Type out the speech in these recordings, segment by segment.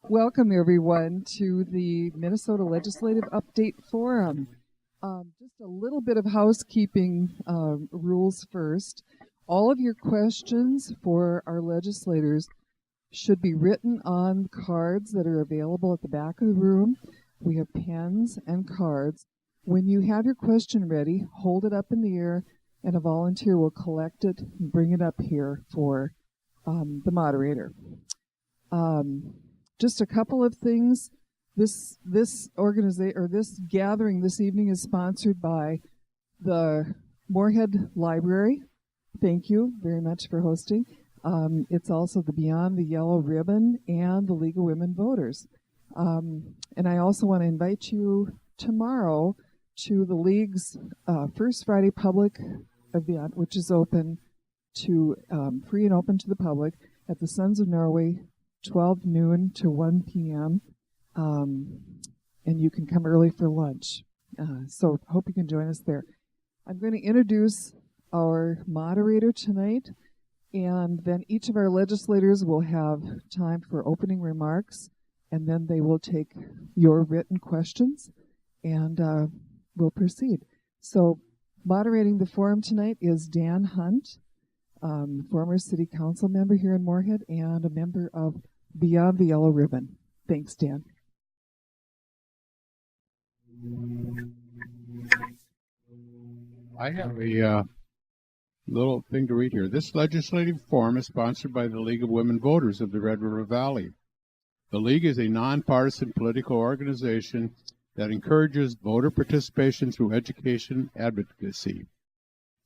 Welcome, everyone, to the Minnesota Legislative Update Forum. Just a little bit of housekeeping rules first. All of your questions for our legislators should be written on cards that are available at the back of the room. We have pens and cards. When you have your question ready, hold it up in the air, and a volunteer will collect it and bring it up here for the moderator. Just a couple of things. This gathering this evening is sponsored by the Moorhead Library. Thank you very much for hosting. It's also the Beyond the Yellow Ribbon and the League of Women Voters. And I also want to invite you tomorrow to the League's First Friday Public event, which is open to free and open to the public at the Sons of Norway, 12 noon to 1 p.m. And you can come early for lunch. So hope you can join us there. I'm going to introduce our moderator tonight, and then each of our legislators will have time for opening remarks, and then they will take your written questions, and we'll proceed. So moderating the forum tonight is Dan Hunt, former city council member here in Moorhead and a member of Beyond the Yellow Ribbon. Thanks, Dan. I have a little thing to read here. This legislative forum is sponsored by the League of Women Voters of the Red River Valley. The League is a nonpartisan political organization that encourages voter participation through education advocacy.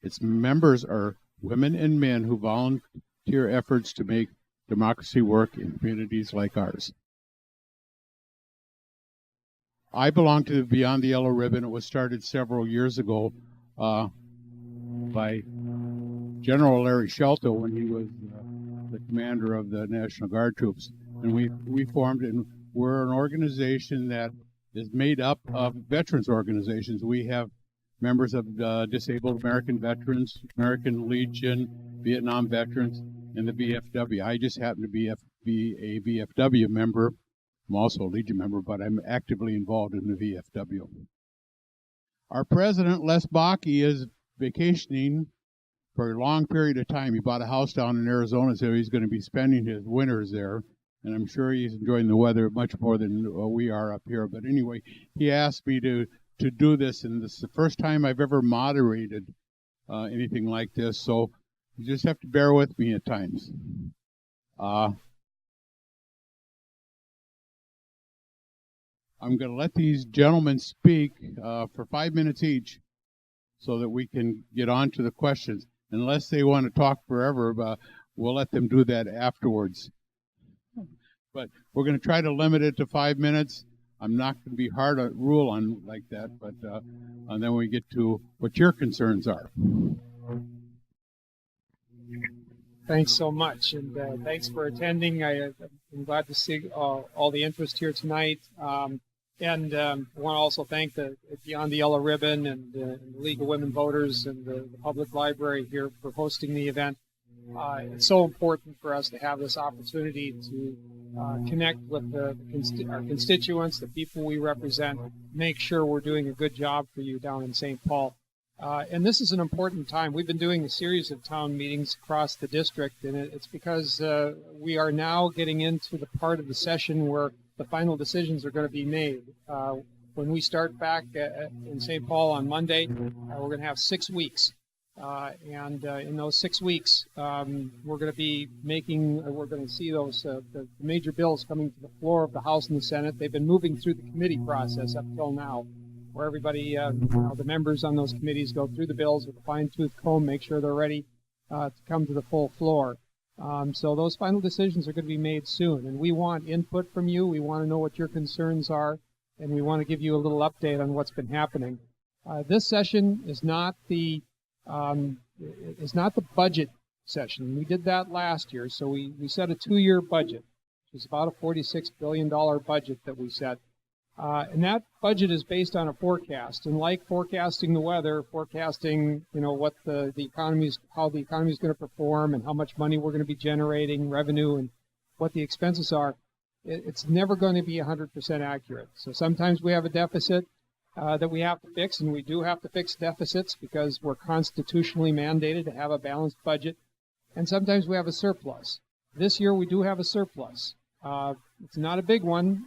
Its members are women and men who volunteer efforts to make democracy work in communities like ours. I belong to Beyond the Yellow Ribbon. It was started several years ago by General Larry Shelto when he was the commander of the National Guard troops. And we formed, and we're an organization that is made up of veterans organizations. We have members of Disabled American Veterans, American Legion, Vietnam Veterans, and the VFW. I just happen to be a VFW member. I'm also a Legion member, but I'm actively involved in the VFW. Our president, Les Bakke, is vacationing for a long period of time. He bought a house down in Arizona, so he's going to be spending his winters there. And I'm sure he's enjoying the weather much more than we are up here. But anyway, he asked me to do this, and this is the first time I've ever moderated anything like this. So you just have to bear with me at times. I'm going to let these gentlemen speak for 5 minutes each so that we can get on to the questions. Unless they want to talk forever, we'll let them do that afterwards. But we're going to try to limit it to 5 minutes. I'm not going to be hard to rule on like that, but and then we get to what your concerns are. Thanks so much, and thanks for attending. I'm glad to see all the interest here tonight. And I want to also thank the Beyond the Yellow Ribbon and the League of Women Voters and the Public Library here for hosting the event. It's so important for us to have this opportunity to connect with our constituents, the people we represent, make sure we're doing a good job for you down in St. Paul. And this is an important time. We've been doing a series of town meetings across the district, and it's because we are now getting into the part of the session where the final decisions are going to be made. When we start back in St. Paul on Monday, we're going to have 6 weeks. And in those 6 weeks, we're going to see those the major bills coming to the floor of the House and the Senate. They've been moving through the committee process up till now, where everybody, the members on those committees go through the bills with a fine-tooth comb, make sure they're ready to come to the full floor. So those final decisions are going to be made soon, and we want input from you. We want to know what your concerns are, and we want to give you a little update on what's been happening. This session is not the budget session. We did that last year, so we set a 2-year budget, which is about a $46 billion budget that we set. And that budget is based on a forecast. And like forecasting the weather, forecasting, what how the economy is going to perform and how much money we're going to be generating, revenue, and what the expenses are, it's never going to be 100% accurate. So sometimes we have a deficit that we have to fix, and we do have to fix deficits because we're constitutionally mandated to have a balanced budget. And sometimes we have a surplus. This year we do have a surplus. It's not a big one.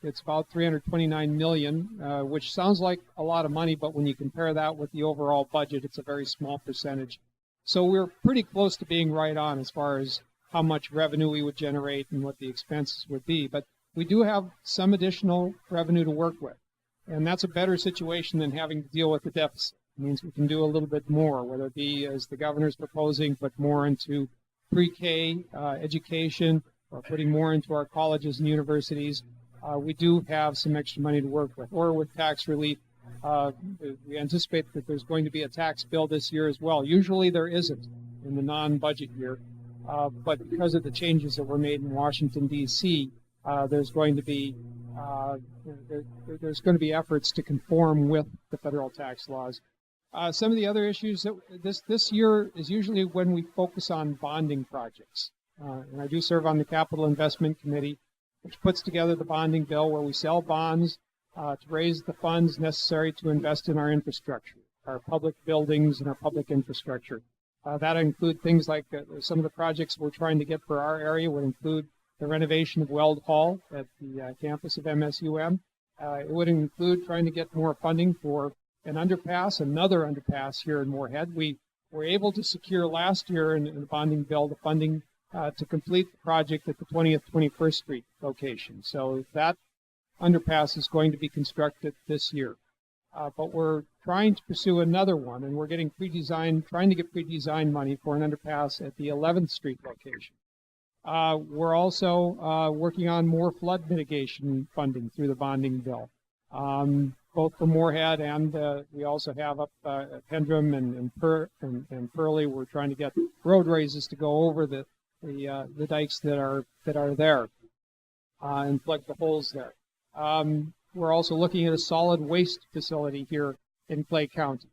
It's about $329 million, which sounds like a lot of money, but when you compare that with the overall budget, it's a very small percentage. So we're pretty close to being right on as far as how much revenue we would generate and what the expenses would be. But we do have some additional revenue to work with. And that's a better situation than having to deal with the deficit. It means we can do a little bit more, whether it be, as the governor's proposing, put more into pre-K education or putting more into our colleges and universities. We do have some extra money to work with, or with tax relief. We anticipate that there's going to be a tax bill this year as well. Usually there isn't in the non-budget year. But because of the changes that were made in Washington, D.C., there's going to be efforts to conform with the federal tax laws. Some of the other issues that this year is usually when we focus on bonding projects. And I do serve on the Capital Investment Committee, which puts together the bonding bill where we sell bonds to raise the funds necessary to invest in our infrastructure, our public buildings and our public infrastructure. That include things like some of the projects we're trying to get for our area would include the renovation of Weld Hall at the campus of MSUM. It would include trying to get more funding for another underpass here in Moorhead. We were able to secure last year in the bonding bill the funding to complete the project at the 20th, 21st Street location. So that underpass is going to be constructed this year. But we're trying to pursue another one, and we're getting trying to get pre-design money for an underpass at the 11th Street location. We're also working on more flood mitigation funding through the bonding bill, both for Moorhead and we also have up at Pendrum and Pearly. We're trying to get road raises to go over the dikes that are there and plug the holes there. We're also looking at a solid waste facility here in Clay County.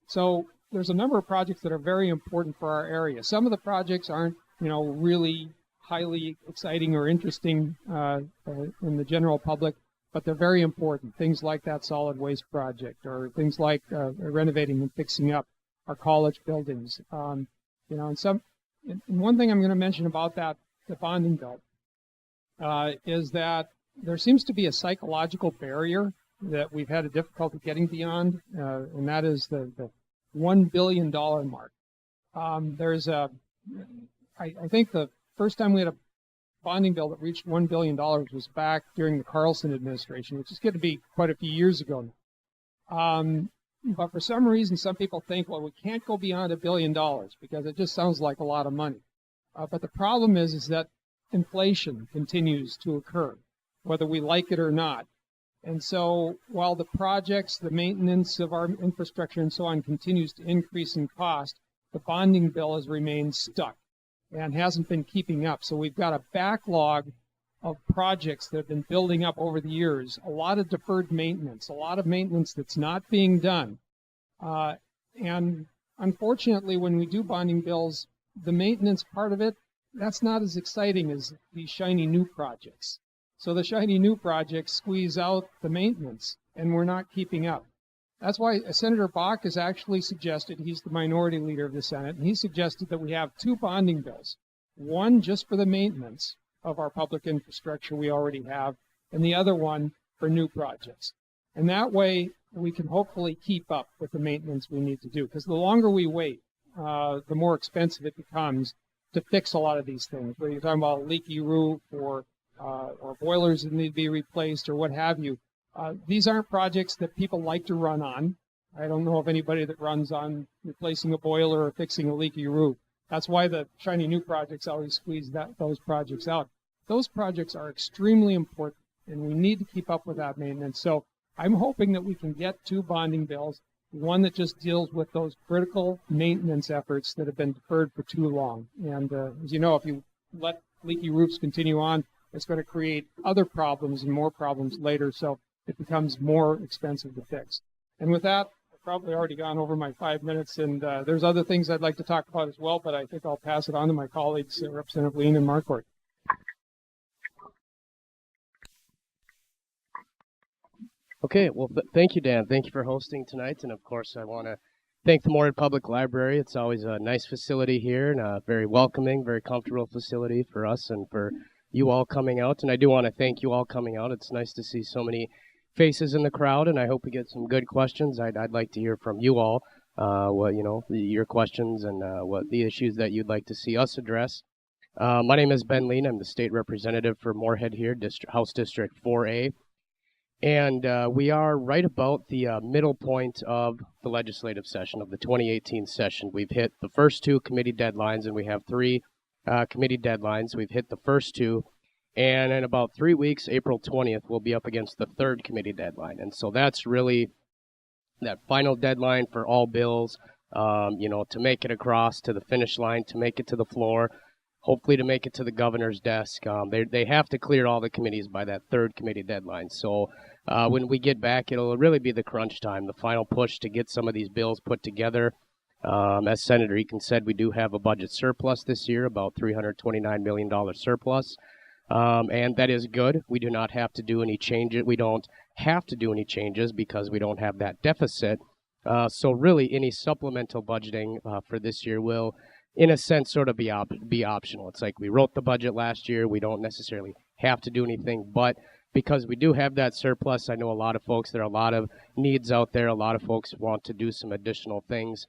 So there's a number of projects that are very important for our area. Some of the projects aren't, really highly exciting or interesting in the general public, but they're very important. Things like that solid waste project, or things like renovating and fixing up our college buildings. And one thing I'm going to mention about the bonding bill, is that there seems to be a psychological barrier that we've had a difficulty getting beyond, and that is the $1 billion mark. I think the first time we had a bonding bill that reached $1 billion was back during the Carlson administration, which is going to be quite a few years ago now. But for some reason, some people think, well, we can't go beyond $1 billion because it just sounds like a lot of money. But the problem is that inflation continues to occur, whether we like it or not. And so while the projects, the maintenance of our infrastructure and so on continues to increase in cost, the bonding bill has remained stuck and hasn't been keeping up. So we've got a backlog of projects that have been building up over the years, a lot of deferred maintenance, a lot of maintenance that's not being done. And unfortunately, when we do bonding bills, the maintenance part of it, that's not as exciting as these shiny new projects. So the shiny new projects squeeze out the maintenance, and we're not keeping up. That's why Senator Bach has actually suggested, he's the minority leader of the Senate, and he suggested that we have two bonding bills, one just for the maintenance of our public infrastructure we already have, and the other one for new projects. And that way we can hopefully keep up with the maintenance we need to do, because the longer we wait, the more expensive it becomes to fix a lot of these things. Whether you're talking about a leaky roof or boilers that need to be replaced or what have you. These aren't projects that people like to run on. I don't know of anybody that runs on replacing a boiler or fixing a leaky roof. That's why the shiny new projects always squeeze those projects out. Those projects are extremely important, and we need to keep up with that maintenance. So I'm hoping that we can get two bonding bills, one that just deals with those critical maintenance efforts that have been deferred for too long. And as you know, if you let leaky roofs continue on, it's going to create other problems and more problems later, so it becomes more expensive to fix. And with that, I've probably already gone over my 5 minutes, and there's other things I'd like to talk about as well, but I think I'll pass it on to my colleagues, Representative Lean and Marquardt. Okay, well, thank you, Dan. Thank you for hosting tonight. And of course, I want to thank the Moorhead Public Library. It's always a nice facility here and a very welcoming, very comfortable facility for us and for you all coming out. And I do want to thank you all coming out. It's nice to see so many faces in the crowd, and I hope we get some good questions. I'd like to hear from you all, what, your questions and what the issues that you'd like to see us address. My name is Ben Lean. I'm the state representative for Moorhead here, House District 4A. And we are right about the middle point of the legislative session, of the 2018 session. We've hit the first two committee deadlines, and we have three committee deadlines. We've hit the first two, and in about 3 weeks, April 20th, we'll be up against the third committee deadline. And so that's really that final deadline for all bills, to make it across to the finish line, to make it to the floor, hopefully to make it to the governor's desk. They have to clear all the committees by that third committee deadline. So when we get back, it'll really be the crunch time, the final push to get some of these bills put together. As Senator Eakin said, we do have a budget surplus this year, about $329 million surplus. And that is good. We do not have to do any changes. We don't have to do any changes because we don't have that deficit. So really any supplemental budgeting for this year will, in a sense, sort of be optional. It's like we wrote the budget last year. We don't necessarily have to do anything, but because we do have that surplus, I know a lot of folks, there are a lot of needs out there. A lot of folks want to do some additional things.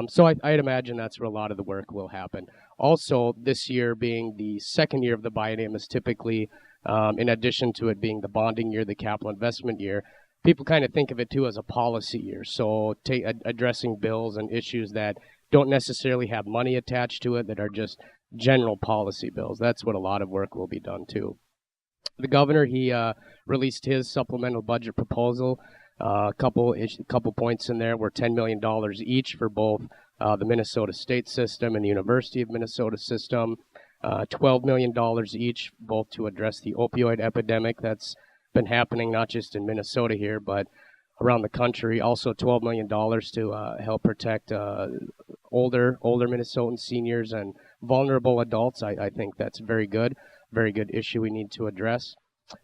So I'd imagine that's where a lot of the work will happen. Also, this year being the second year of the biennium is typically, in addition to it being the bonding year, the capital investment year, people kind of think of it too as a policy year. So addressing bills and issues that don't necessarily have money attached to it, that are just general policy bills. That's what a lot of work will be done too. The governor, he released his supplemental budget proposal. A couple points in there were $10 million each for both the Minnesota State System and the University of Minnesota System. $12 million each, both to address the opioid epidemic that's been happening not just in Minnesota here, but around the country. Also $12 million to help protect older Minnesotan seniors and vulnerable adults. I think that's very good issue we need to address.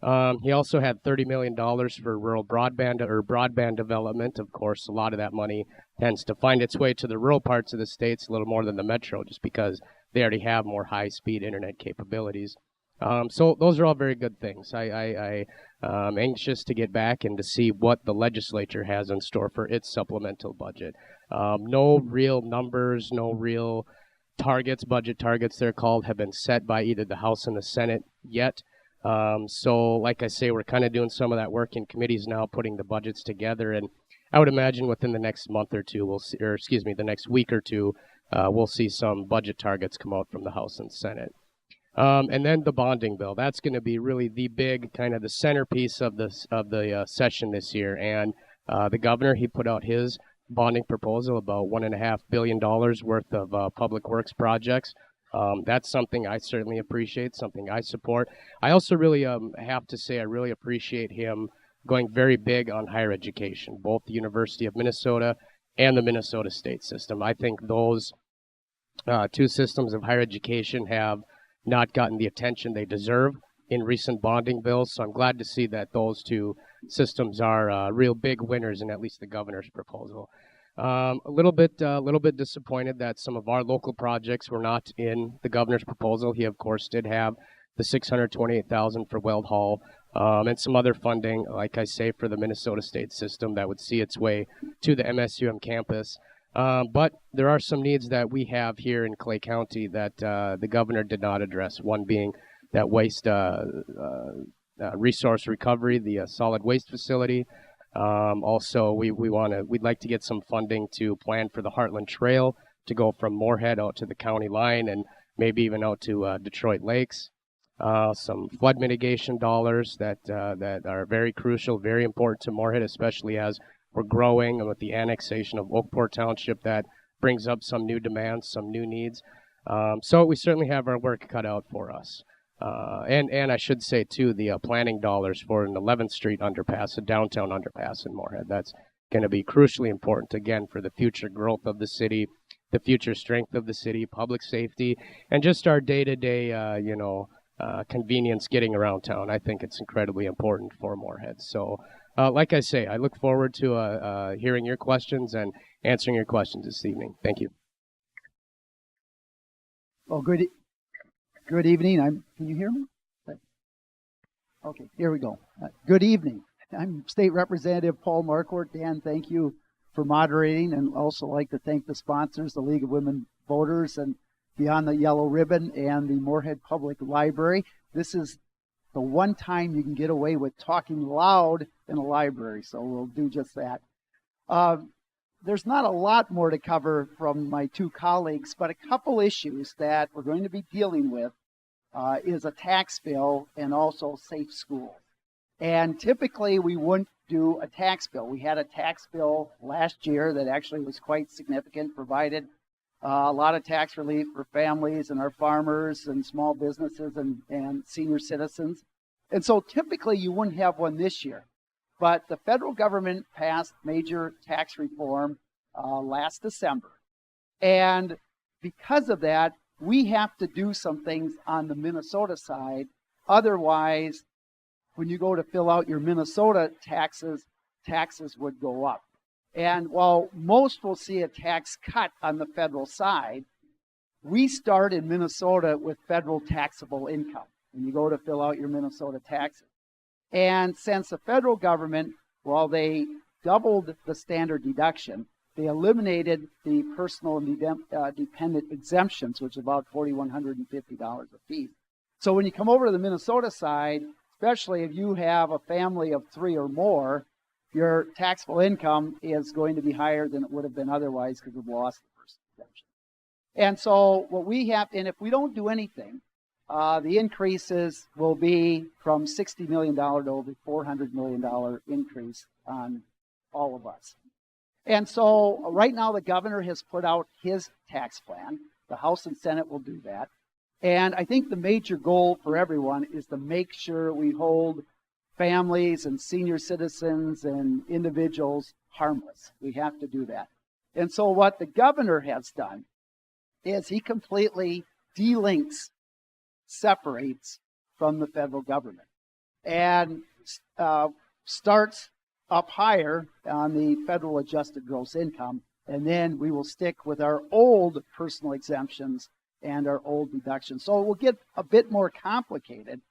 He also had $30 million for rural broadband development. Of course, a lot of that money tends to find its way to the rural parts of the states a little more than the metro, just because they already have more high-speed internet capabilities. So those are all very good things. I'm anxious to get back and to see what the legislature has in store for its supplemental budget. No real numbers, no real targets, budget targets they're called, have been set by either the House and the Senate yet. So like I say, we're kind of doing some of that work in committees now, putting the budgets together, and I would imagine within the next month or two, the next week or two, we'll see some budget targets come out from the House and Senate. And then the bonding bill, that's going to be really the big kind of the centerpiece of the session this year. And the governor, he put out his bonding proposal, about $1.5 billion worth of public works projects. That's something I certainly appreciate, something I support. I also really have to say I really appreciate him going very big on higher education, both the University of Minnesota and the Minnesota State System. I think those two systems of higher education have not gotten the attention they deserve in recent bonding bills, so I'm glad to see that those two systems are real big winners in at least the governor's proposal. A little bit disappointed that some of our local projects were not in the governor's proposal. He, of course, did have the $628,000 for Weld Hall and some other funding, like I say, for the Minnesota State System that would see its way to the MSUM campus. But there are some needs that we have here in Clay County that the governor did not address. One being that waste resource recovery, the solid waste facility. Also, we'd like to get some funding to plan for the Heartland Trail to go from Moorhead out to the county line and maybe even out to Detroit Lakes. Some flood mitigation dollars that are very crucial, very important to Moorhead, especially as we're growing, and with the annexation of Oakport Township, that brings up some new demands, some new needs. So we certainly have our work cut out for us. And I should say, too, the planning dollars for an 11th Street underpass, a downtown underpass in Moorhead. That's going to be crucially important, again, for the future growth of the city, the future strength of the city, public safety, and just our day-to-day, convenience getting around town. I think it's incredibly important for Moorhead. So like I say, I look forward to hearing your questions and answering your questions this evening. Thank you. Well, good evening. Can you hear me? Okay, here we go. Good evening. I'm State Representative Paul Marquardt. Dan, thank you for moderating, and also like to thank the sponsors, the League of Women Voters and Beyond the Yellow Ribbon and the Moorhead Public Library. This is the one time you can get away with talking loud in a library, so we'll do just that. There's not a lot more to cover from my two colleagues, but a couple issues that we're going to be dealing with is a tax bill and also safe schools. And typically we wouldn't do a tax bill. We had a tax bill last year that actually was quite significant, provided a lot of tax relief for families and our farmers and small businesses and senior citizens. And so typically you wouldn't have one this year. But the federal government passed major tax reform last December. And because of that, we have to do some things on the Minnesota side. Otherwise, when you go to fill out your Minnesota taxes would go up. And while most will see a tax cut on the federal side, we start in Minnesota with federal taxable income when you go to fill out your Minnesota taxes. And since the federal government, while they doubled the standard deduction, they eliminated the personal and dependent exemptions, which is about $4,150 a piece. So when you come over to the Minnesota side, especially if you have a family of 3 or more, your taxable income is going to be higher than it would have been otherwise because of loss of the first exemption. And so what we have, and if we don't do anything, the increases will be from $60 million to over $400 million increase on all of us. And so right now the governor has put out his tax plan. The House and Senate will do that. And I think the major goal for everyone is to make sure we hold families and senior citizens and individuals harmless. We have to do that. And so what the governor has done is he completely delinks, separates from the federal government, and starts up higher on the federal adjusted gross income, and then we will stick with our old personal exemptions and our old deductions. So it will get a bit more complicated,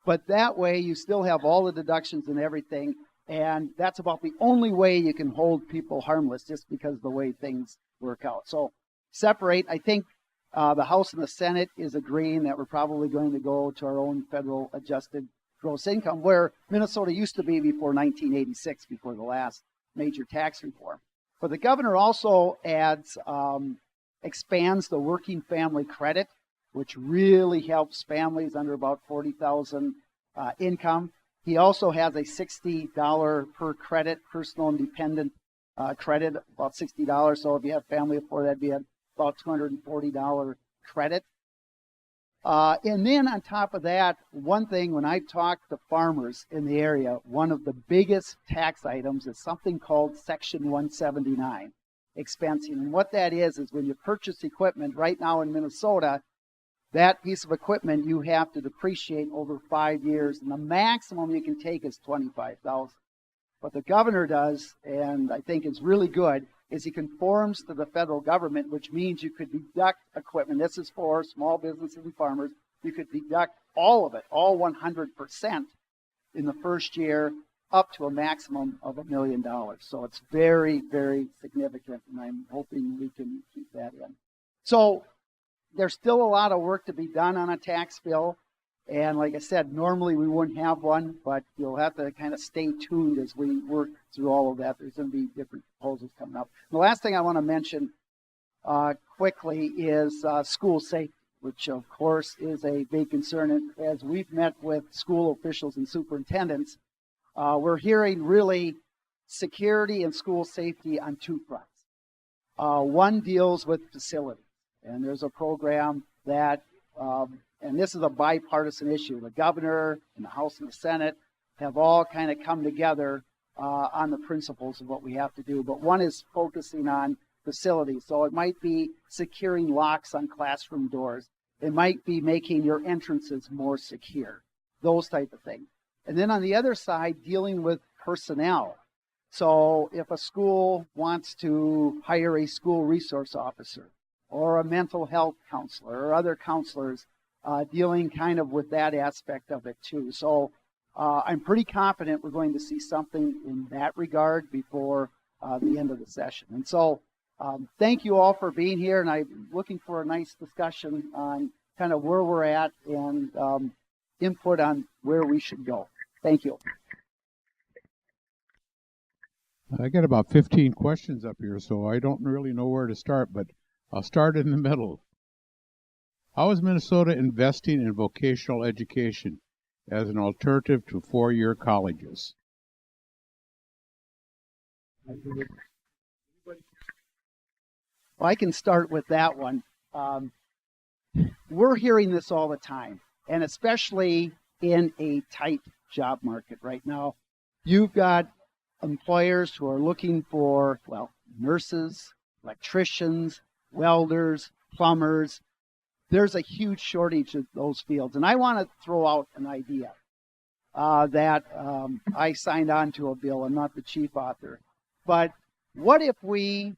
but that way you still have all the deductions and everything, and that's about the only way you can hold people harmless, just because of the way things work out. So separate. I think the House and the Senate is agreeing that we're probably going to go to our own federal adjusted gross income, where Minnesota used to be before 1986, before the last major tax reform. But the governor also adds, expands the working family credit, which really helps families under about $40,000 income. He also has a $60 per credit, personal and dependent credit, about $60. So if you have a family of 4, that'd be about $240 credit. And then on top of that, one thing, when I talk to farmers in the area, one of the biggest tax items is something called Section 179 expensing. And what that is when you purchase equipment right now in Minnesota, that piece of equipment you have to depreciate over 5 years, and the maximum you can take is $25,000. What the governor does, and I think is really good, is he conforms to the federal government, which means you could deduct equipment. This is for small businesses and farmers. You could deduct all of it, all 100% in the first year, up to a maximum of $1 million. So it's very, very significant, and I'm hoping we can keep that in. So there's still a lot of work to be done on a tax bill. And like I said, normally we wouldn't have one, but you'll have to kind of stay tuned as we work through all of that. There's going to be different proposals coming up. The last thing I want to mention quickly is school safety, which of course is a big concern. And as we've met with school officials and superintendents, we're hearing really security and school safety on two fronts. One deals with facilities, and there's a program that and this is a bipartisan issue. The governor and the House and the Senate have all kind of come together on the principles of what we have to do. But one is focusing on facilities. So it might be securing locks on classroom doors. It might be making your entrances more secure, those type of things. And then on the other side, dealing with personnel. So if a school wants to hire a school resource officer or a mental health counselor or other counselors dealing kind of with that aspect of it too. So I'm pretty confident we're going to see something in that regard before the end of the session. And so thank you all for being here, and I'm looking for a nice discussion on kind of where we're at and input on where we should go. Thank you. I got about 15 questions up here, so I don't really know where to start, but I'll start in the middle. How is Minnesota investing in vocational education as an alternative to four-year colleges? Well, I can start with that one. We're hearing this all the time, and especially in a tight job market right now. You've got employers who are looking for, well, nurses, electricians, welders, plumbers. There's a huge shortage of those fields. And I want to throw out an idea that I signed on to a bill. I'm not the chief author. But what if we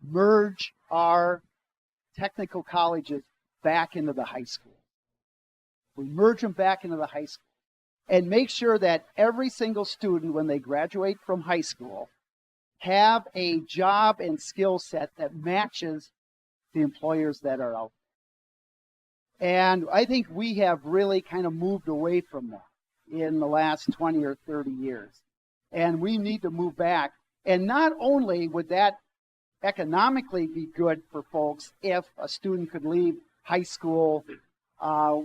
merge our technical colleges back into the high school? We merge them back into the high school and make sure that every single student, when they graduate from high school, have a job and skill set that matches the employers that are out there. And I think we have really kind of moved away from that in the last 20 or 30 years. And we need to move back. And not only would that economically be good for folks if a student could leave high school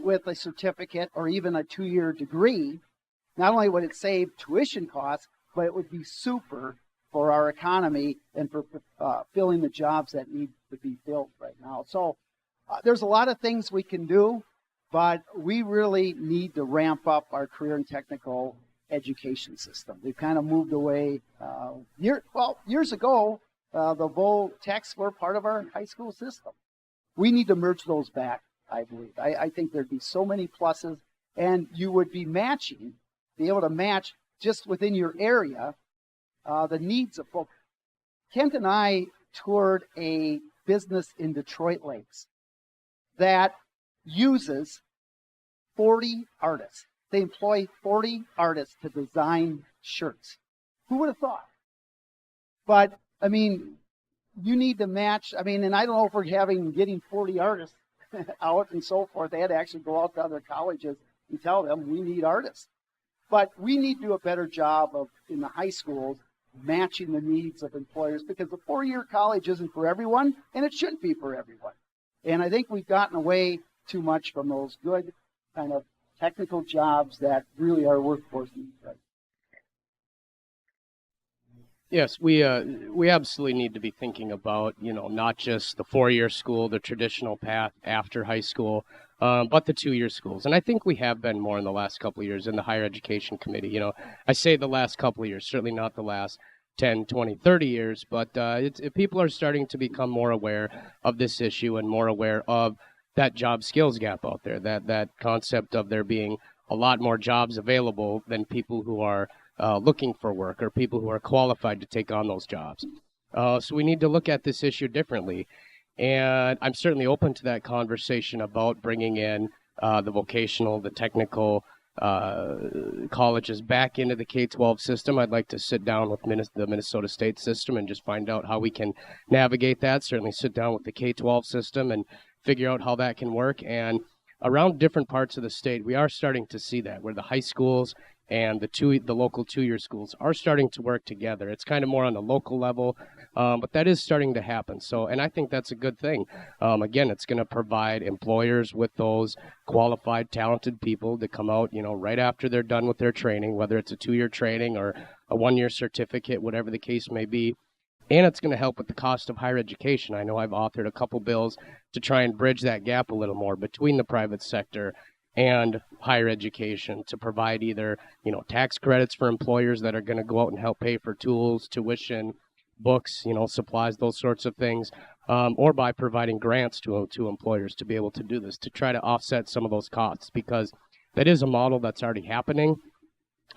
with a certificate or even a 2-year degree, not only would it save tuition costs, but it would be super for our economy and for filling the jobs that need to be filled right now. So there's a lot of things we can do, but we really need to ramp up our career and technical education system. We've kind of moved away. Years ago, the VO techs were part of our high school system. We need to merge those back, I believe. I think there'd be so many pluses, and you would be able to match just within your area the needs of folks. Kent and I toured a business in Detroit Lakes that uses 40 artists. They employ 40 artists to design shirts. Who would have thought? But, I mean, you need to match. I mean, and I don't know if we're getting 40 artists out and so forth. They had to actually go out to other colleges and tell them we need artists. But we need to do a better job of, in the high schools, matching the needs of employers, because the 4-year college isn't for everyone, and it shouldn't be for everyone. And I think we've gotten away too much from those good kind of technical jobs that really our workforce needs. Right? Yes, we absolutely need to be thinking about, not just the 4-year school, the traditional path after high school, but the 2-year schools. And I think we have been more in the last couple of years in the higher education committee. I say the last couple of years, certainly not the last 10, 20, 30 years, but people are starting to become more aware of this issue and more aware of that job skills gap out there, that concept of there being a lot more jobs available than people who are looking for work or people who are qualified to take on those jobs. So we need to look at this issue differently. And I'm certainly open to that conversation about bringing in the vocational, the technical colleges back into the K-12 system. I'd like to sit down with the Minnesota State system and just find out how we can navigate that. Certainly sit down with the K-12 system and figure out how that can work. And around different parts of the state, we are starting to see that, where the high schools and the local 2-year schools are starting to work together. It's kind of more on the local level, but that is starting to happen. So, and I think that's a good thing. Again, it's going to provide employers with those qualified, talented people to come out, right after they're done with their training, whether it's a 2-year training or a 1-year certificate, whatever the case may be. And it's going to help with the cost of higher education. I know I've authored a couple bills to try and bridge that gap a little more between the private sector and higher education, to provide either, tax credits for employers that are going to go out and help pay for tools, tuition, books, supplies, those sorts of things, or by providing grants to employers to be able to do this, to try to offset some of those costs, because that is a model that's already happening.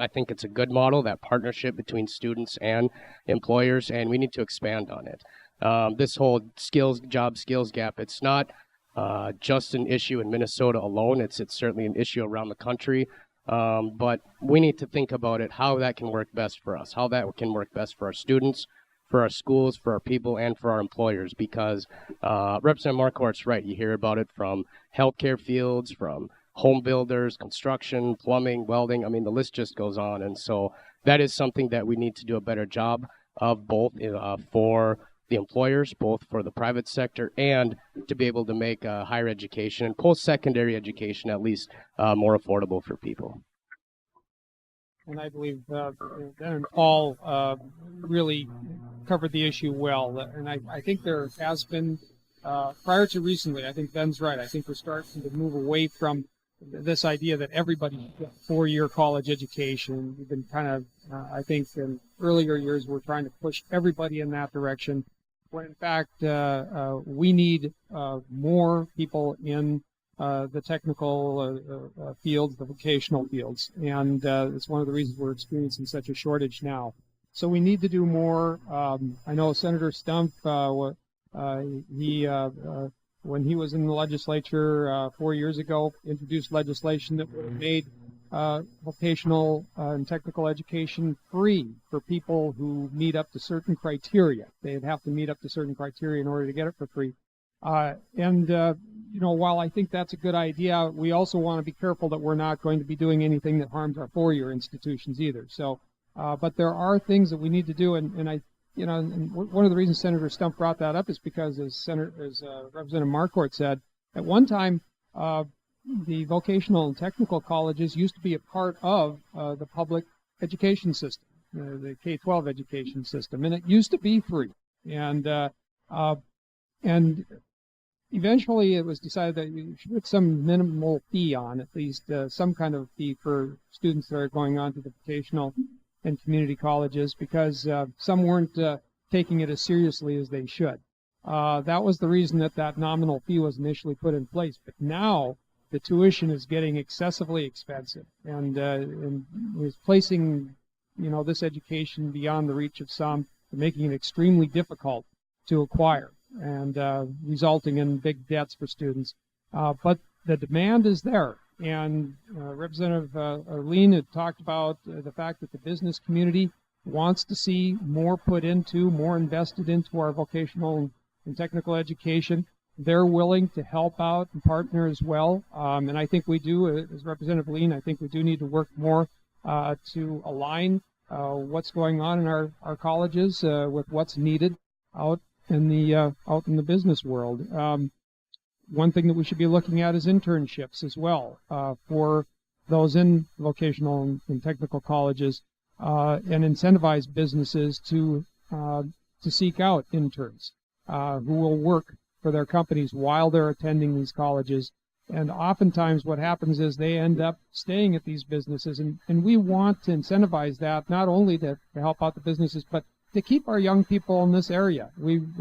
I think it's a good model, that partnership between students and employers, and we need to expand on it. This whole job skills gap, it's not just an issue in Minnesota alone. It's certainly an issue around the country. But we need to think about it, how that can work best for us, how that can work best for our students, for our schools, for our people, and for our employers. Because Representative Marquardt's right. You hear about it from healthcare fields, from home builders, construction, plumbing, welding. I mean, the list just goes on. And so that is something that we need to do a better job of, both for the employers, both for the private sector, and to be able to make higher education and post-secondary education at least more affordable for people. And I believe Dan and Paul really covered the issue well. And I think there has been, prior to recently, I think Ben's right. I think we're starting to move away from this idea that everybody gets a 4-year college education. We've been kind of, I think in earlier years, we're trying to push everybody in that direction, when in fact we need more people in the technical fields, the vocational fields, and it's one of the reasons we're experiencing such a shortage now. So we need to do more. I know Senator Stump, when he was in the legislature 4 years ago, introduced legislation that would have made vocational and technical education free for people who meet up to certain criteria. They'd have to meet up to certain criteria in order to get it for free. While I think that's a good idea, we also want to be careful that we're not going to be doing anything that harms our 4-year institutions either. So, but there are things that we need to do, and one of the reasons Senator Stump brought that up is because, as Representative Marquardt said, at one time, the vocational and technical colleges used to be a part of the public education system, the K-12 education system, and it used to be free. And eventually it was decided that you should put some minimal fee on, at least some kind of fee for students that are going on to the vocational and community colleges, because some weren't taking it as seriously as they should. That was the reason that nominal fee was initially put in place. But now the tuition is getting excessively expensive, and is placing this education beyond the reach of some, making it extremely difficult to acquire, and resulting in big debts for students. But the demand is there. And Representative Arlene had talked about the fact that the business community wants to see more invested into our vocational and technical education. They're willing to help out and partner as well. And I think we do, as Representative Arlene, I think we do need to work more to align what's going on in our colleges with what's needed out in the business world. One thing that we should be looking at is internships as well for those in vocational and technical colleges, and incentivize businesses to seek out interns who will work for their companies while they're attending these colleges. And oftentimes what happens is they end up staying at these businesses, and we want to incentivize that, not only to help out the businesses, but to keep our young people in this area.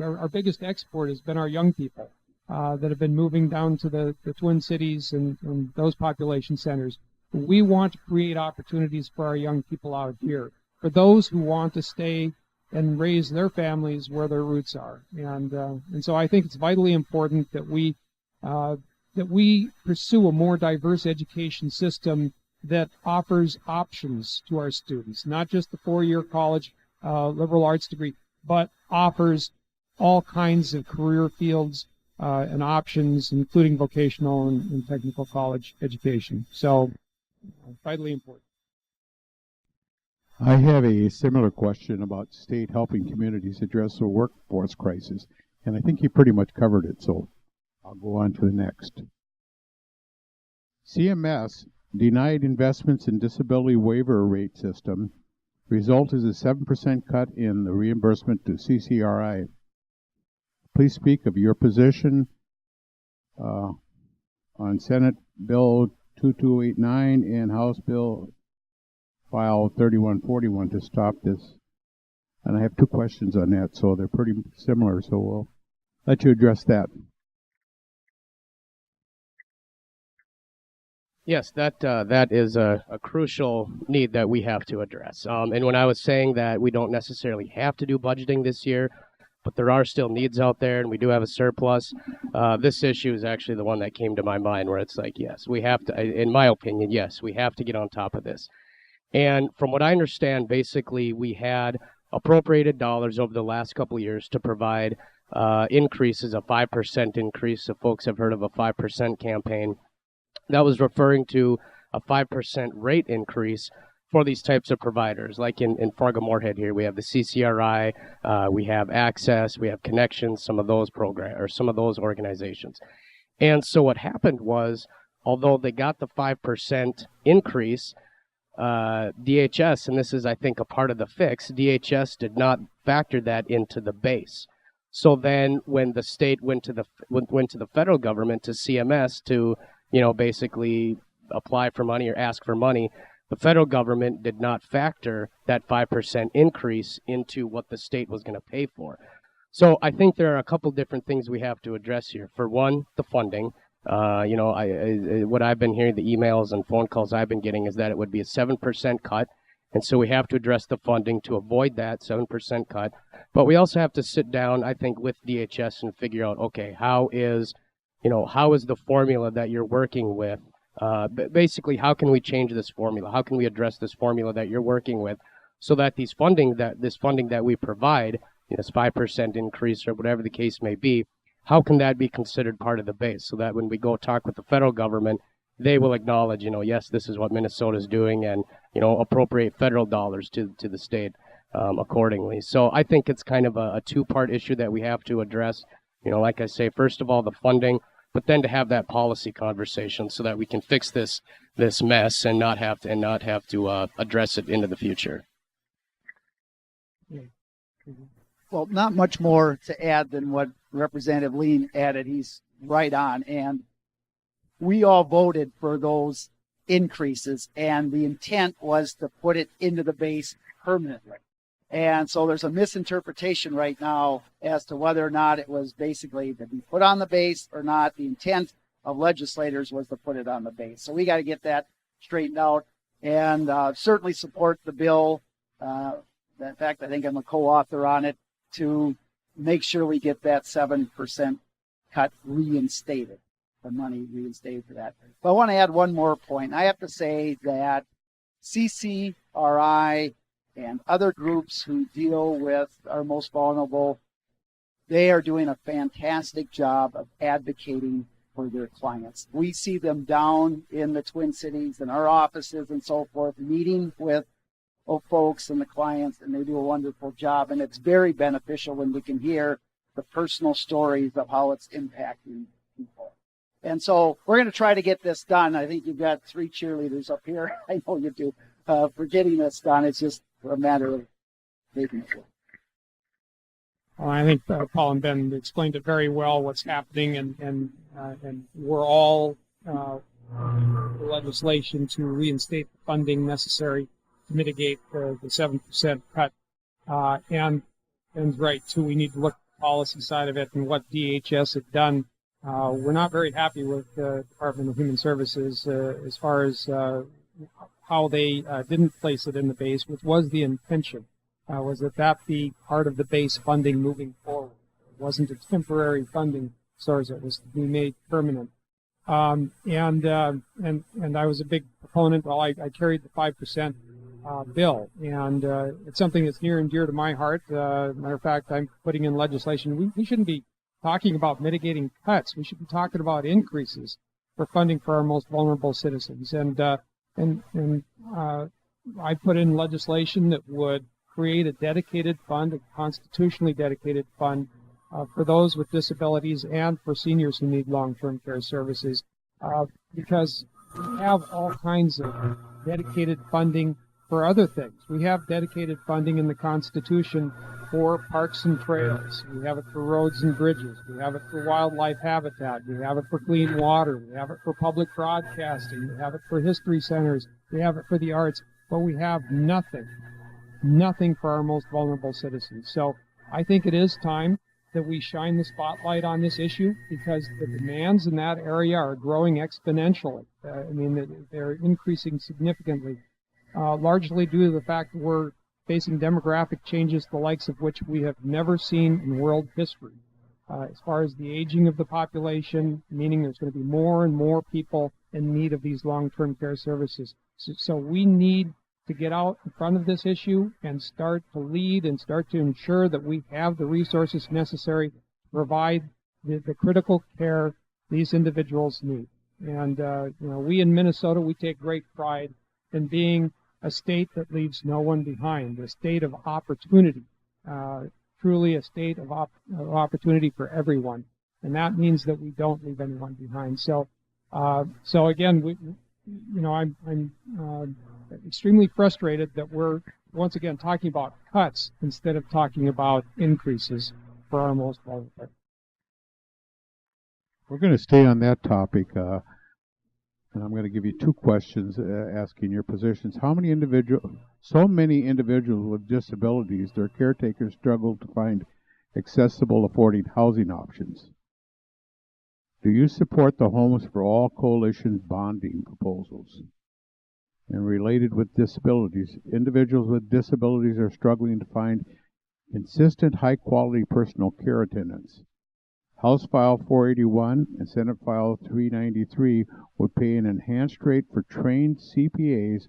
Our biggest export has been our young people that have been moving down to the Twin Cities and those population centers. We want to create opportunities for our young people out here, for those who want to stay and raise their families where their roots are. And so I think it's vitally important that we pursue a more diverse education system that offers options to our students, not just the 4-year college liberal arts degree, but offers all kinds of career fields and options, including vocational and technical college education. So, vitally important. I have a similar question about state helping communities address the workforce crisis, and I think you pretty much covered it, so I'll go on to the next. CMS denied investments in disability waiver rate system. Result is a 7% cut in the reimbursement to CCRI. Please speak of your position on Senate Bill 2289 and House Bill File 3141 to stop this. And I have 2 questions on that, so they're pretty similar, so we'll let you address that. Yes, that is a crucial need that we have to address. And when I was saying that we don't necessarily have to do budgeting this year, but there are still needs out there, and we do have a surplus. This issue is actually the one that came to my mind, where it's like, yes, we have to. In my opinion, yes, we have to get on top of this. And from what I understand, basically, we had appropriated dollars over the last couple of years to provide increases, a 5% increase. If folks have heard of a 5% campaign, that was referring to a 5% rate increase for these types of providers. Like in Fargo-Moorhead here, we have the CCRI, we have Access, we have Connections, some of those some of those organizations. And so what happened was, although they got the 5% increase, DHS, and this is, I think, a part of the fix, DHS did not factor that into the base. So then when the state went to the federal government, to CMS, to, basically apply for money or ask for money, the federal government did not factor that 5% increase into what the state was going to pay for. So I think there are a couple different things we have to address here. For one, the funding. What I've been hearing, the emails and phone calls I've been getting, is that it would be a 7% cut. And so we have to address the funding to avoid that 7% cut. But we also have to sit down, I think, with DHS and figure out, okay, how is the formula that you're working with? Basically, how can we change this formula? How can we address this formula that you're working with, so that this funding that we provide, this 5% increase or whatever the case may be, how can that be considered part of the base, so that when we go talk with the federal government, they will acknowledge, yes, this is what Minnesota is doing, and appropriate federal dollars to the state accordingly. So I think it's kind of a two-part issue that we have to address. Like I say, first of all, the funding, but then to have that policy conversation so that we can fix this mess and not have to address it into the future. Well, not much more to add than what Representative Lean added. He's right on. And we all voted for those increases, and the intent was to put it into the base permanently. And so there's a misinterpretation right now as to whether or not it was basically to be put on the base or not. The intent of legislators was to put it on the base. So we got to get that straightened out, and certainly support the bill. In fact, I think I'm a co-author on it, to make sure we get that 7% cut reinstated, the money reinstated for that. But I want to add one more point. I have to say that CCRI and other groups who deal with our most vulnerable, they are doing a fantastic job of advocating for their clients. We see them down in the Twin Cities in our offices and so forth, meeting with folks and the clients, and they do a wonderful job. And it's very beneficial when we can hear the personal stories of how it's impacting people. And so we're going to try to get this done. I think you've got 3 cheerleaders up here. I know you do, for getting this done. It's just a matter of making it work. Well, I think Paul and Ben explained it very well, what's happening, and we're all legislation to reinstate the funding necessary to mitigate the 7% cut. And right, too, we need to look at the policy side of it and what DHS had done. We're not very happy with the Department of Human Services as far as how they didn't place it in the base, which was the intention, was that be part of the base funding moving forward. It wasn't a temporary funding source. It was to be made permanent. And I was a big proponent. Well, I carried the 5% bill, and it's something that's near and dear to my heart. Matter of fact, I'm putting in legislation. We shouldn't be talking about mitigating cuts. We should be talking about increases for funding for our most vulnerable citizens. And I put in legislation that would create a dedicated fund, a constitutionally dedicated fund for those with disabilities and for seniors who need long-term care services, because we have all kinds of dedicated funding for other things. We have dedicated funding in the Constitution for parks and trails. We have it for roads and bridges. We have it for wildlife habitat. We have it for clean water. We have it for public broadcasting. We have it for history centers. We have it for the arts. But we have nothing for our most vulnerable citizens. So I think it is time that we shine the spotlight on this issue because the demands in that area are growing exponentially. They're increasing significantly, largely due to the fact that we're facing demographic changes the likes of which we have never seen in world history. As far as the aging of the population, meaning there's going to be more and more people in need of these long-term care services. So we need to get out in front of this issue and start to lead and start to ensure that we have the resources necessary to provide the critical care these individuals need. And, we in Minnesota, we take great pride in being a state that leaves no one behind, a state of opportunity, truly a state of opportunity for everyone. And that means that we don't leave anyone behind. So again, I'm extremely frustrated that we're once again talking about cuts instead of talking about increases for our most vulnerable. We're going to stay on that topic, and I'm going to give you two questions asking your positions. So many individuals with disabilities, their caretakers struggle to find accessible, affording housing options. Do you support the Homes for All Coalition's bonding proposals? And related with disabilities, individuals with disabilities are struggling to find consistent, high-quality personal care attendants. House File 481 and Senate File 393 would pay an enhanced rate for trained CPAs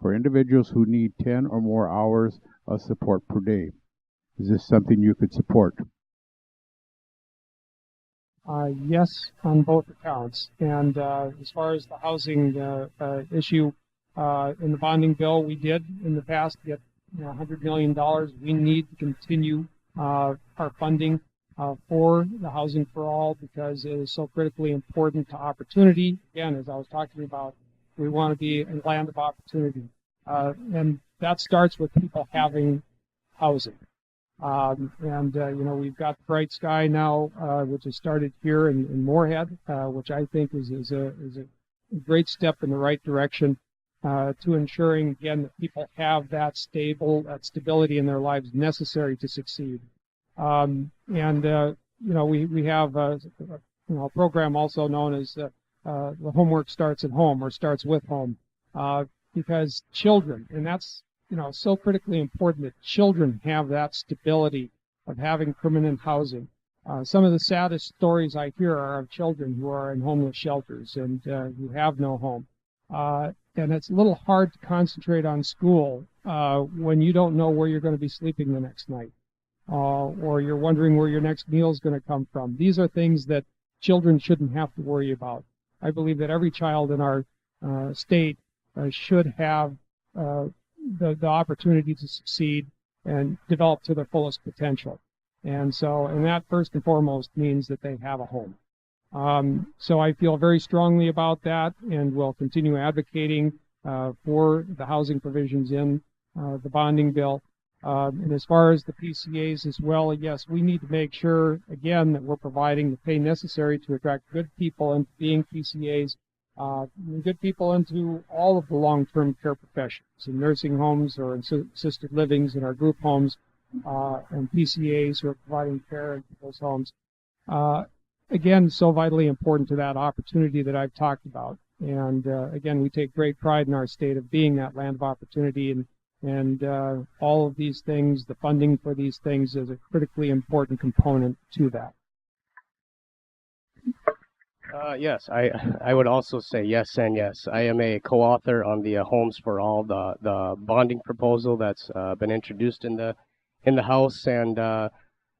for individuals who need 10 or more hours of support per day. Is this something you could support? Yes, on both accounts. And as far as the housing issue in the bonding bill, we did in the past get $100 million. We need to continue our funding for the Housing for All because it is so critically important to opportunity. Again, as I was talking about, we want to be a land of opportunity. And that starts with people having housing. We've got Bright Sky now, which has started here in Moorhead, which I think is a great step in the right direction to ensuring, again, that people have that stability in their lives necessary to succeed. We have a program also known as the Homework Starts at Home or Starts with Home, because children, and that's so critically important that children have that stability of having permanent housing. Some of the saddest stories I hear are of children who are in homeless shelters and who have no home. And it's a little hard to concentrate on school when you don't know where you're going to be sleeping the next night, or you're wondering where your next meal is going to come from. These are things that children shouldn't have to worry about. I believe that every child in our state should have the opportunity to succeed and develop to their fullest potential. And that first and foremost means that they have a home. So I feel very strongly about that and will continue advocating for the housing provisions in the bonding bill. And as far as the PCAs as well, yes, we need to make sure, again, that we're providing the pay necessary to attract good people into being PCAs, good people into all of the long-term care professions, in nursing homes or in assisted livings, in our group homes, and PCAs who are providing care in those homes. Again, so vitally important to that opportunity that I've talked about. And again, we take great pride in our state of being that land of opportunity, and all of these things, the funding for these things is a critically important component to that. Yes, I would also say yes and yes. I am a co-author on the Homes for All, the bonding proposal that's been introduced in the House, and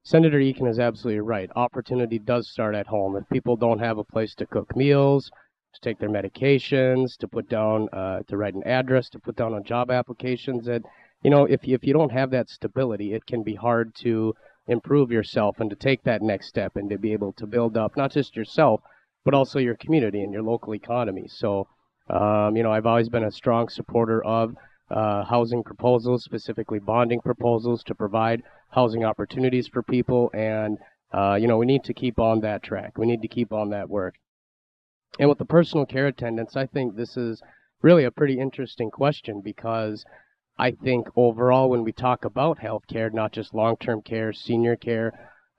Senator Eakin is absolutely right. Opportunity does start at home. If people don't have a place to cook meals, to take their medications, to put down, to write an address, to put down on job applications, and if you don't have that stability, it can be hard to improve yourself and to take that next step and to be able to build up not just yourself, but also your community and your local economy. So, I've always been a strong supporter of housing proposals, specifically bonding proposals to provide housing opportunities for people. And, we need to keep on that track. We need to keep on that work. And with the personal care attendants, I think this is really a pretty interesting question because I think overall when we talk about health care, not just long-term care, senior care,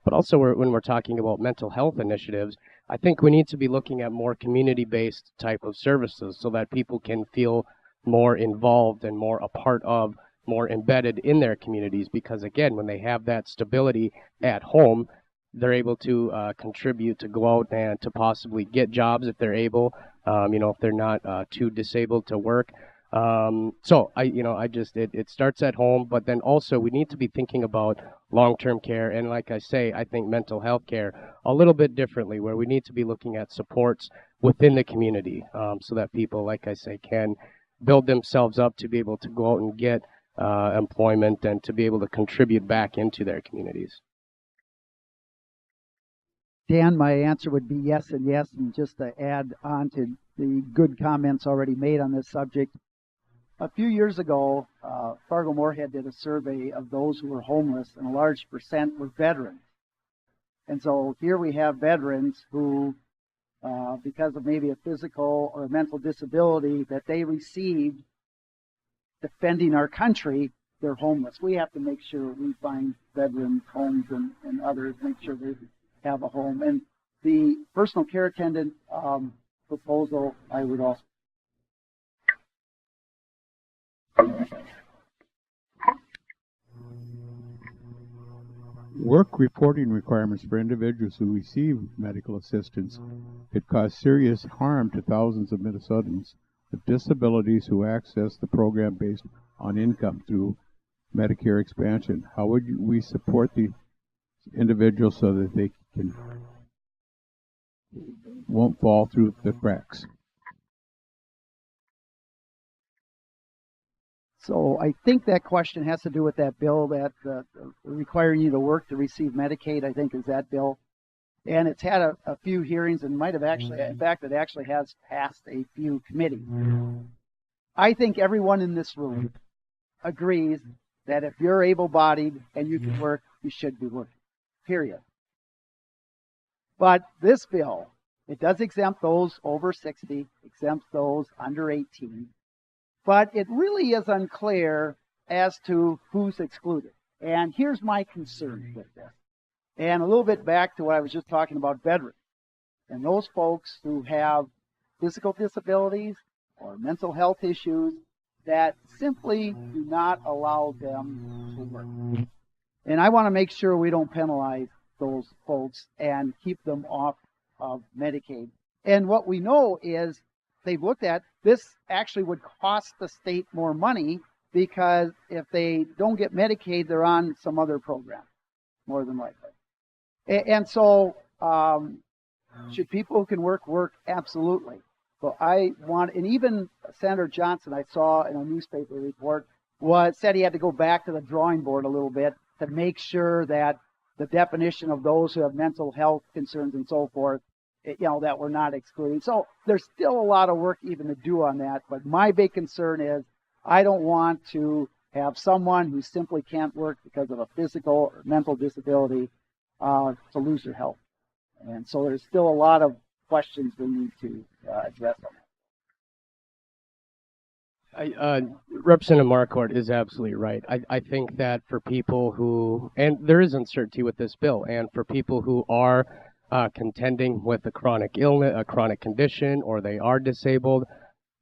But also when we're talking about mental health initiatives, I think we need to be looking at more community-based type of services so that people can feel more involved and more a part of, more embedded in their communities. Because again, when they have that stability at home, they're able to contribute to go out and to possibly get jobs if they're able, if they're not too disabled to work. It starts at home, but then also we need to be thinking about long-term care. And like I say, I think mental health care a little bit differently, where we need to be looking at supports within the community, so that people, like I say, can build themselves up to be able to go out and get employment and to be able to contribute back into their communities. Dan, my answer would be yes and yes. And just to add on to the good comments already made on this subject, a few years ago, Fargo-Moorhead did a survey of those who were homeless, and a large percent were veterans. And so here we have veterans who, because of maybe a physical or a mental disability that they received defending our country, they're homeless. We have to make sure we find veterans' homes and others, make sure they have a home. And the personal care attendant proposal, I would also. Work reporting requirements for individuals who receive medical assistance could cause serious harm to thousands of Minnesotans with disabilities who access the program based on income through Medicare expansion. How would we support the individuals so that they won't fall through the cracks? So I think that question has to do with that bill that requiring you to work to receive Medicaid, I think is that bill. And it's had a few hearings and might have actually, in fact, it actually has passed a few committees. I think everyone in this room agrees that if you're able-bodied and you can work, you should be working, period. But this bill, it does exempt those over 60, exempts those under 18. But it really is unclear as to who's excluded. And here's my concern with this. And a little bit back to what I was just talking about veterans. And those folks who have physical disabilities or mental health issues that simply do not allow them to work. And I want to make sure we don't penalize those folks and keep them off of Medicaid. And what we know is they've looked at this actually would cost the state more money because if they don't get Medicaid, they're on some other program, more than likely. And so should people who can work? Absolutely. But I want, and even Senator Johnson, I saw in a newspaper report, said he had to go back to the drawing board a little bit to make sure that the definition of those who have mental health concerns and so forth, that we're not excluding. So there's still a lot of work even to do on that. But my big concern is I don't want to have someone who simply can't work because of a physical or mental disability to lose their health. And so there's still a lot of questions we need to address on that. Representative Marquardt is absolutely right. I think that for people who, and there is uncertainty with this bill, and for people who are contending with a chronic illness, a chronic condition, or they are disabled,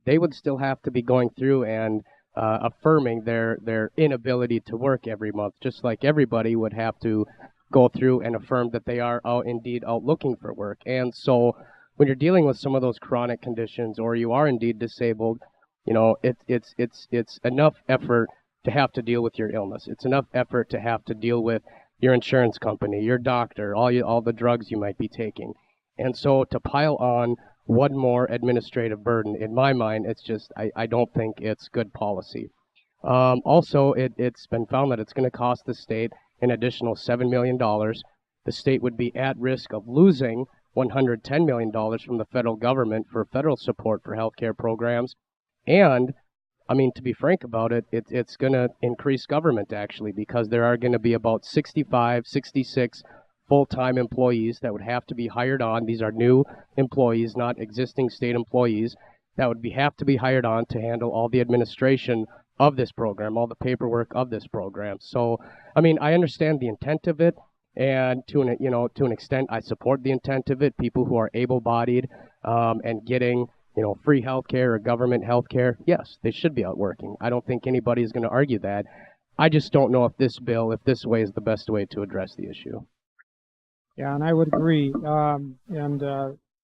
they would still have to be going through and affirming their inability to work every month, just like everybody would have to go through and affirm that they are indeed out looking for work. And so when you're dealing with some of those chronic conditions, or you are indeed disabled, it's enough effort to have to deal with your illness. It's enough effort to have to deal with your insurance company, your doctor, all the drugs you might be taking. And so to pile on one more administrative burden, in my mind, it's just, I don't think it's good policy. Also, it's been found that it's going to cost the state an additional $7 million. The state would be at risk of losing $110 million from the federal government for federal support for healthcare programs. And, I mean, to be frank about it, it's going to increase government, actually, because there are going to be about 65, 66 full-time employees that would have to be hired on. These are new employees, not existing state employees, that would have to be hired on to handle all the administration of this program, all the paperwork of this program. So, I mean, I understand the intent of it, And to an extent, I support the intent of it. People who are able-bodied and getting free healthcare or government healthcare, yes, they should be out working. I don't think anybody is going to argue that. I just don't know if this way is the best way to address the issue. Yeah, and I would agree. I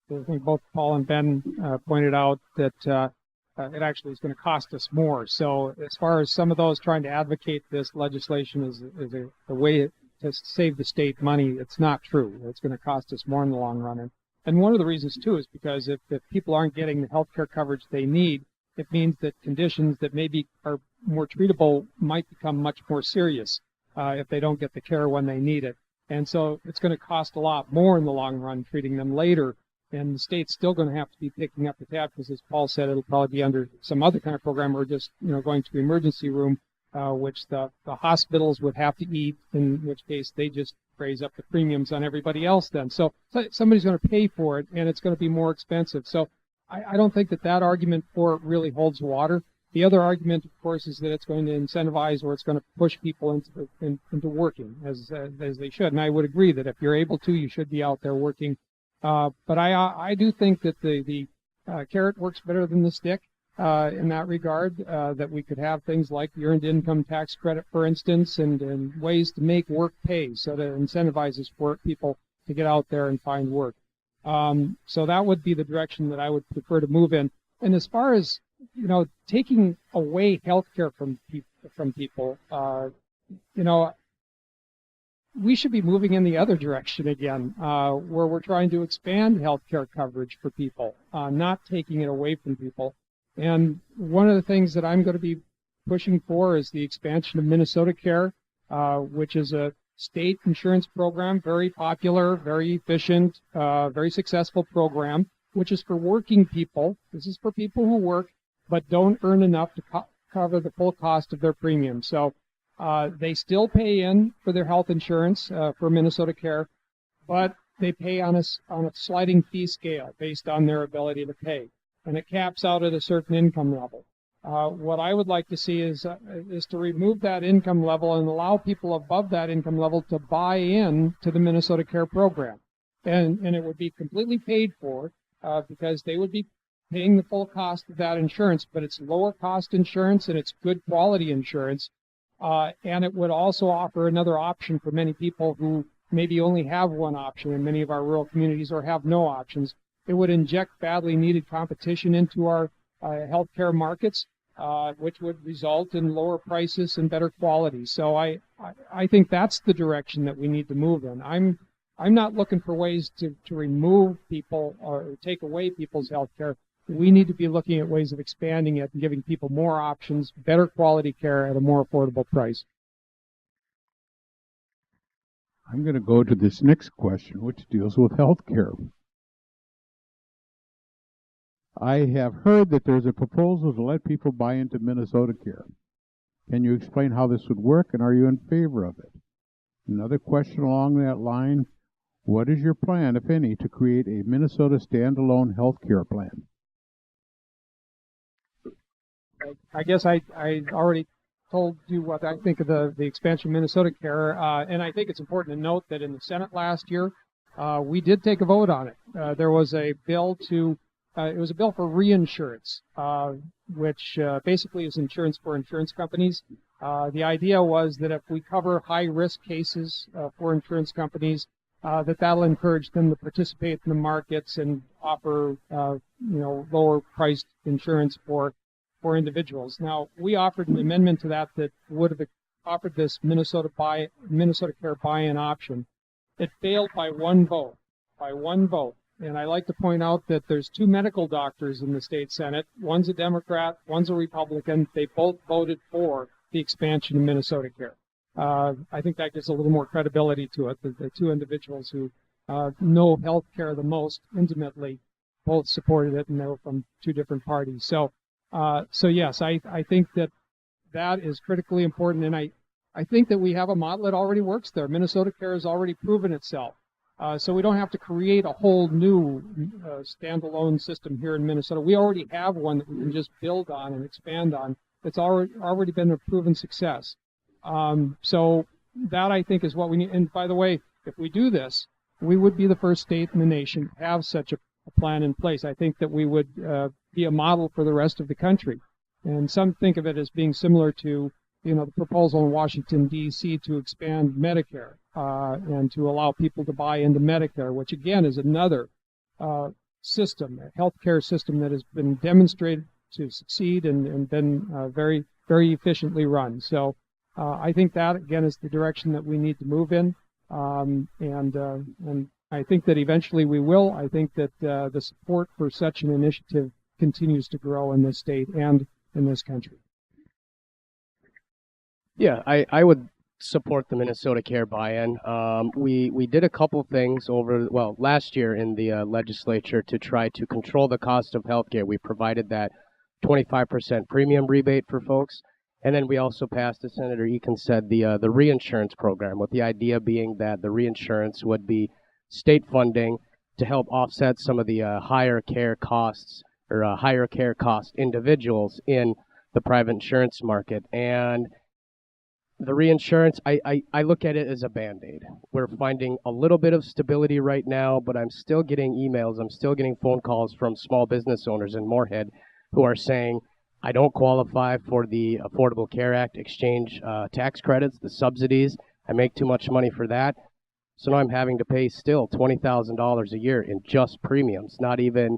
think both Paul and Ben pointed out that it actually is going to cost us more. So as far as some of those trying to advocate this legislation as a way to save the state money, it's not true. It's going to cost us more in the long run. And one of the reasons, too, is because if people aren't getting the health care coverage they need, it means that conditions that maybe are more treatable might become much more serious if they don't get the care when they need it. And so it's going to cost a lot more in the long run treating them later. And the state's still going to have to be picking up the tab because, as Paul said, it'll probably be under some other kind of program or just going to the emergency room, which the hospitals would have to eat, in which case they just raise up the premiums on everybody else then. So somebody's going to pay for it, and it's going to be more expensive. So I don't think that argument for it really holds water. The other argument, of course, is that it's going to incentivize or it's going to push people into working as they should. And I would agree that if you're able to, you should be out there working. But I do think that the carrot works better than the stick in that regard, that we could have things like the earned income tax credit, for instance, and ways to make work pay so that it incentivizes people to get out there and find work. So that would be the direction that I would prefer to move in. And as far as taking away health care from people, we should be moving in the other direction again, where we're trying to expand health care coverage for people, not taking it away from people. And one of the things that I'm going to be pushing for is the expansion of Minnesota Care, which is a state insurance program, very popular, very efficient, very successful program, which is for working people. This is for people who work but don't earn enough to cover the full cost of their premium. So they still pay in for their health insurance for Minnesota Care, but they pay on a sliding fee scale based on their ability to pay, and it caps out at a certain income level. What I would like to see is to remove that income level and allow people above that income level to buy in to the Minnesota Care program, and it would be completely paid for because they would be paying the full cost of that insurance, but it's lower cost insurance and it's good quality insurance. And it would also offer another option for many people who maybe only have one option in many of our rural communities or have no options. It would inject badly needed competition into our healthcare markets, which would result in lower prices and better quality. So I think that's the direction that we need to move in. I'm not looking for ways to remove people or take away people's healthcare. We need to be looking at ways of expanding it and giving people more options, better quality care at a more affordable price. I'm going to go to this next question, which deals with health care. I have heard that there's a proposal to let people buy into Minnesota Care. Can you explain how this would work, and are you in favor of it? Another question along that line, what is your plan, if any, to create a Minnesota standalone health care plan? I guess I already told you what I think of the expansion of Minnesota Care, and I think it's important to note that in the Senate last year, we did take a vote on it. There was a bill it was a bill for reinsurance, which basically is insurance for insurance companies. The idea was that if we cover high-risk cases for insurance companies, that'll encourage them to participate in the markets and offer, lower-priced insurance for individuals. Now, we offered an amendment to that would have offered this Minnesota Care buy-in option. It failed by one vote. And I like to point out that there's two medical doctors in the state Senate. One's a Democrat, one's a Republican. They both voted for the expansion of Minnesota Care. I think that gives a little more credibility to it. The two individuals who know health care the most intimately both supported it, and they were from two different parties. So yes, I think that is critically important, and I think that we have a model that already works there. Minnesota Care has already proven itself. So we don't have to create a whole new standalone system here in Minnesota. We already have one that we can just build on and expand on. It's already been a proven success. So that, I think, is what we need. And by the way, if we do this, we would be the first state in the nation to have such a plan in place. I think that we would be a model for the rest of the country. And some think of it as being similar to, the proposal in Washington, D.C. to expand Medicare and to allow people to buy into Medicare, which again is another system, a healthcare system that has been demonstrated to succeed and been very, very efficiently run. So I think that, again, is the direction that we need to move in. And I think that eventually we will. I think that the support for such an initiative continues to grow in this state and in this country. Yeah, I would support the Minnesota Care buy-in. We did a couple things last year in the legislature to try to control the cost of healthcare. We provided that 25% premium rebate for folks. And then we also passed, as Senator Eakin said, the reinsurance program, with the idea being that the reinsurance would be state funding to help offset some of the higher care costs or higher care cost individuals in the private insurance market. And the reinsurance, I look at it as a Band-Aid. We're finding a little bit of stability right now, but I'm still getting emails, I'm still getting phone calls from small business owners in Moorhead who are saying, I don't qualify for the Affordable Care Act exchange tax credits, the subsidies. I make too much money for that. So now I'm having to pay still $20,000 a year in just premiums, not even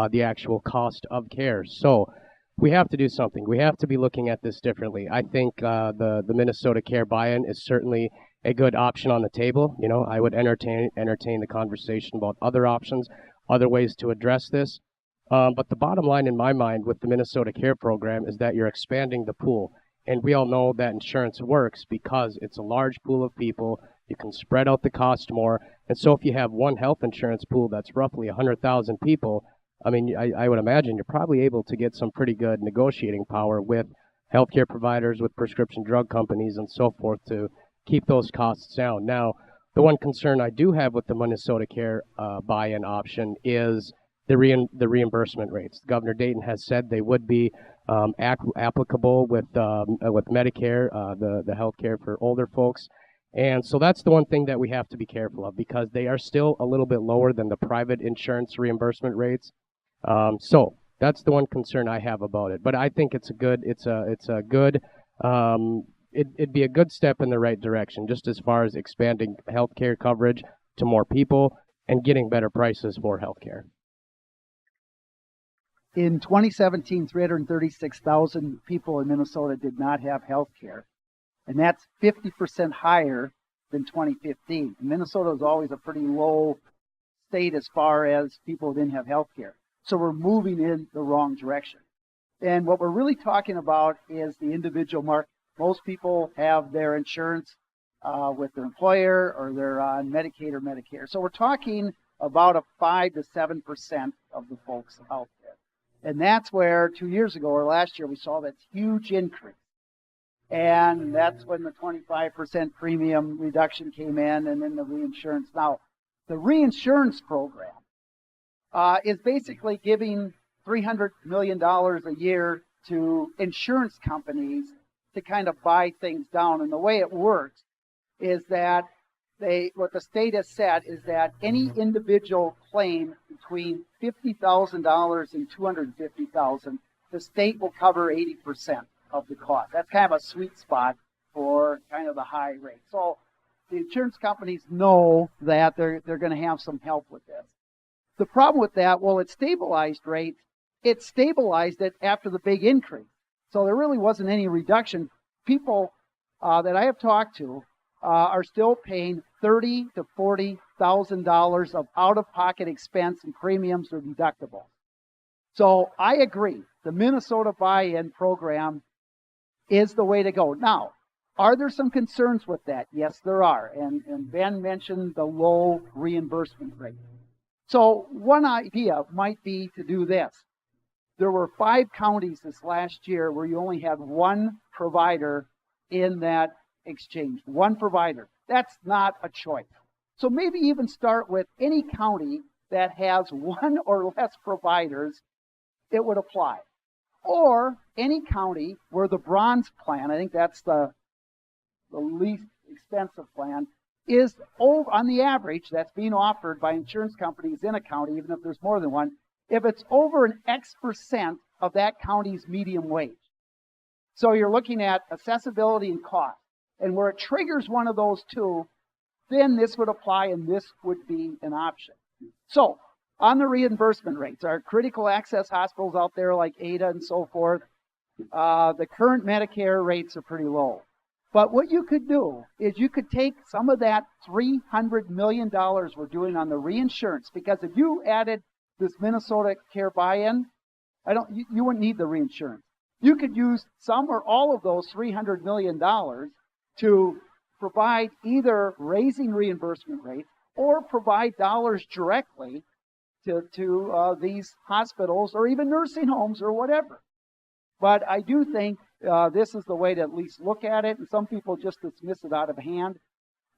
the actual cost of care. So we have to do something. We have to be looking at this differently. I think the Minnesota Care buy-in is certainly a good option on the table. I would entertain the conversation about other options, other ways to address this. But the bottom line in my mind with the Minnesota Care program is that you're expanding the pool. And we all know that insurance works because it's a large pool of people. You can spread out the cost more. And so if you have one health insurance pool that's roughly 100,000 people, I mean, I would imagine you're probably able to get some pretty good negotiating power with healthcare providers, with prescription drug companies, and so forth to keep those costs down. Now, the one concern I do have with the Minnesota Care buy-in option is the reimbursement rates. Governor Dayton has said they would be applicable with Medicare, the health care for older folks. And so that's the one thing that we have to be careful of, because they are still a little bit lower than the private insurance reimbursement rates. So that's the one concern I have about it. But I think it'd be a good step in the right direction, just as far as expanding healthcare coverage to more people and getting better prices for healthcare. In 2017, 336,000 people in Minnesota did not have health care, and that's 50% higher than 2015. Minnesota is always a pretty low state as far as people who didn't have health care. So we're moving in the wrong direction. And what we're really talking about is the individual market. Most people have their insurance with their employer, or they're on Medicaid or Medicare. So we're talking about a 5 to 7% of the folks out there. And that's where 2 years ago or last year we saw that huge increase. And that's when the 25% premium reduction came in, and then the reinsurance. Now, the reinsurance program is basically giving $300 million a year to insurance companies to kind of buy things down. And the way it works is that what the state has said is that any individual claim between $50,000 and $250,000, the state will cover 80% of the cost. That's kind of a sweet spot for kind of the high rate. So the insurance companies know that they're going to have some help with this. The problem with that, well, it stabilized rates. It stabilized it after the big increase. So there really wasn't any reduction. People that I have talked to are still paying $30,000 to $40,000 of out-of-pocket expense and premiums or deductibles. So I agree. The Minnesota buy-in program is the way to go. Now, are there some concerns with that? Yes, there are. And Ben mentioned the low reimbursement rate. So one idea might be to do this. There were 5 counties this last year where you only had one provider in that exchange. One provider. That's not a choice. So maybe even start with any county that has one or less providers, it would apply. Or any county where the bronze plan, I think that's the least expensive plan, is over, on the average, that's being offered by insurance companies in a county, even if there's more than one, if it's over an X% of that county's median wage. So you're looking at accessibility and cost. And where it triggers one of those two, then this would apply and this would be an option. So on the reimbursement rates, our critical access hospitals out there like Ada and so forth, the current Medicare rates are pretty low. But what you could do is you could take some of that $300 million we're doing on the reinsurance, because if you added this Minnesota Care buy-in, you wouldn't need the reinsurance. You could use some or all of those $300 million to provide either raising reimbursement rates or provide dollars directly to these hospitals or even nursing homes or whatever. But I do think this is the way to at least look at it, and some people just dismiss it out of hand.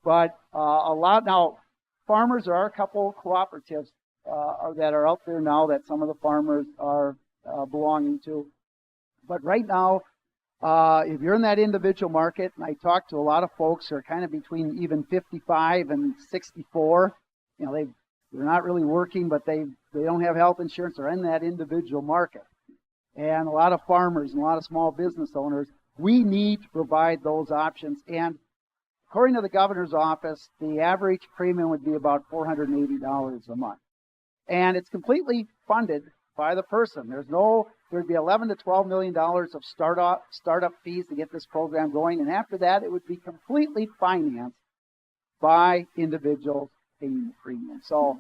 But now, farmers, there are a couple of cooperatives that are out there now that some of the farmers are belonging to. But right now, if you're in that individual market, and I talk to a lot of folks who are kind of between even 55 and 64, they're not really working, but they don't have health insurance. They're in that individual market. And a lot of farmers and a lot of small business owners, we need to provide those options. And according to the governor's office, the average premium would be about $480 a month. And it's completely funded by the person. There'd be $11 to $12 million of startup fees to get this program going. And after that, it would be completely financed by individuals paying the premium. So,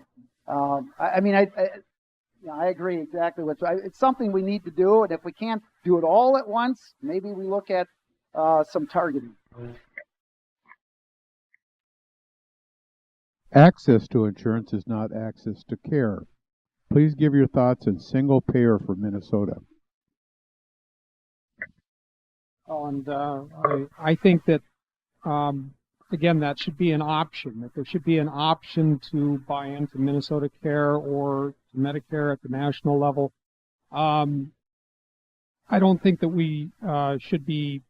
I agree exactly with you. It's something we need to do, and if we can't do it all at once, maybe we look at some targeting. Access to insurance is not access to care. Please give your thoughts on single payer for Minnesota. And I think that, again, that should be an option, that there should be an option to buy into Minnesota Care or to Medicare at the national level. I don't think that we should be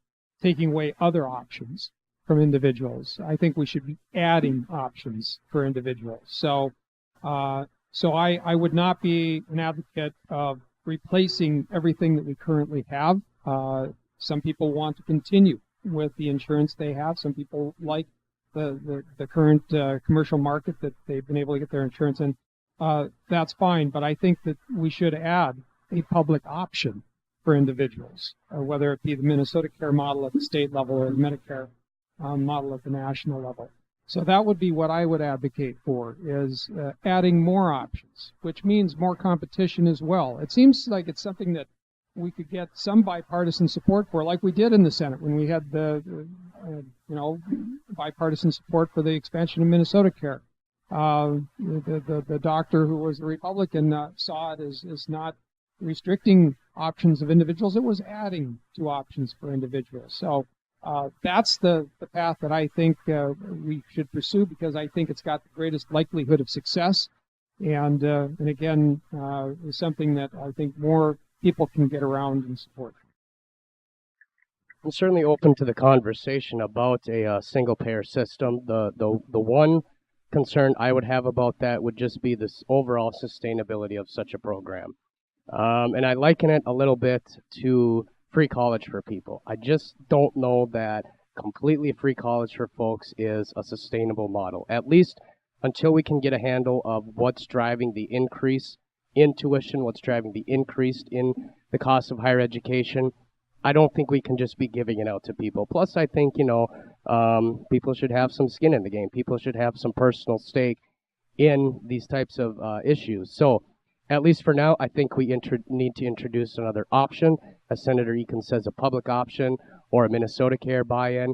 taking away other options from individuals. I think we should be adding options for individuals. So I would not be an advocate of replacing everything that we currently have. Some people want to continue with the insurance they have. Some people like the current commercial market that they've been able to get their insurance in. That's fine, but I think that we should add a public option for individuals, whether it be the Minnesota Care model at the state level or the Medicare model at the national level. So that would be what I would advocate for, is adding more options, which means more competition as well. It seems like it's something that we could get some bipartisan support for, like we did in the Senate when we had the bipartisan support for the expansion of Minnesota Care. The doctor who was a Republican saw it as not restricting options of individuals. It was adding to options for individuals. So that's the path that I think we should pursue, because I think it's got the greatest likelihood of success. And again, is something that I think more people can get around and support. I'm certainly open to the conversation about a single-payer system. The one concern I would have about that would just be this overall sustainability of such a program. And I liken it a little bit to free college for people. I just don't know that completely free college for folks is a sustainable model, at least until we can get a handle of what's driving the increase in tuition, what's driving the increase in the cost of higher education. I don't think we can just be giving it out to people. Plus, I think, people should have some skin in the game. People should have some personal stake in these types of issues. So, at least for now, I think we need to introduce another option, as Senator Eakin says, a public option or a Minnesota Care buy-in,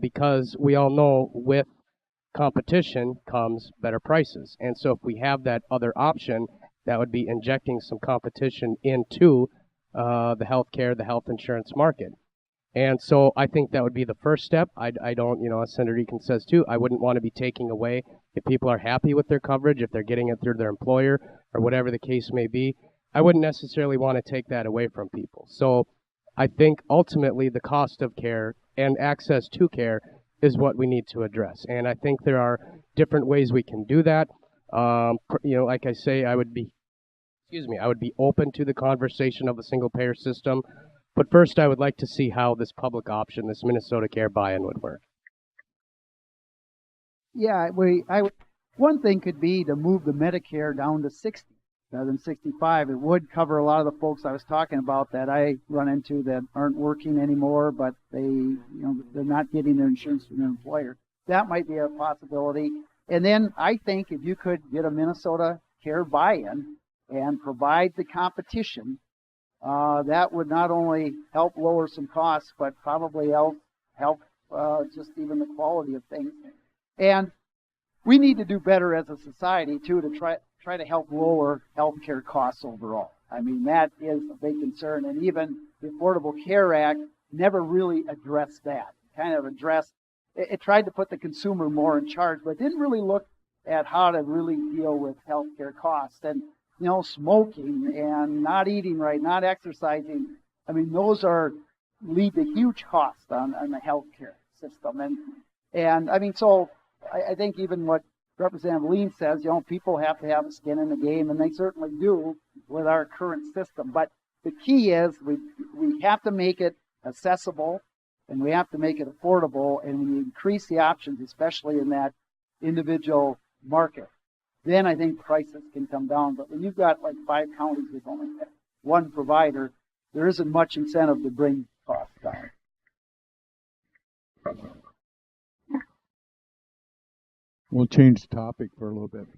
because we all know with competition comes better prices. And so if we have that other option, that would be injecting some competition into the healthcare, the health insurance market. And so I think that would be the first step. I don't, as Senator Eakin says too, I wouldn't want to be taking away if people are happy with their coverage, if they're getting it through their employer or whatever the case may be. I wouldn't necessarily want to take that away from people. So I think ultimately the cost of care and access to care is what we need to address. And I think there are different ways we can do that. Like I say, I would be open to the conversation of the single payer system. But first, I would like to see how this public option, this Minnesota Care buy-in, would work. Yeah, one thing could be to move the Medicare down to 60 rather than 65. It would cover a lot of the folks I was talking about that I run into that aren't working anymore, but they're not getting their insurance from their employer. That might be a possibility. And then I think if you could get a Minnesota Care buy-in and provide the competition, that would not only help lower some costs, but probably help just even the quality of things. And we need to do better as a society too to try to help lower healthcare costs overall. I mean, that is a big concern, and even the Affordable Care Act never really addressed that. It tried to put the consumer more in charge, but didn't really look at how to really deal with healthcare costs. And smoking and not eating right, not exercising, I mean, those lead to huge costs on the healthcare system. And I mean, so I think even what Representative Lean says, people have to have a skin in the game, and they certainly do with our current system. But the key is we have to make it accessible, and we have to make it affordable, and we increase the options, especially in that individual market. Then I think prices can come down. But when you've got like 5 counties with only one provider, there isn't much incentive to bring costs down. We'll change the topic for a little bit.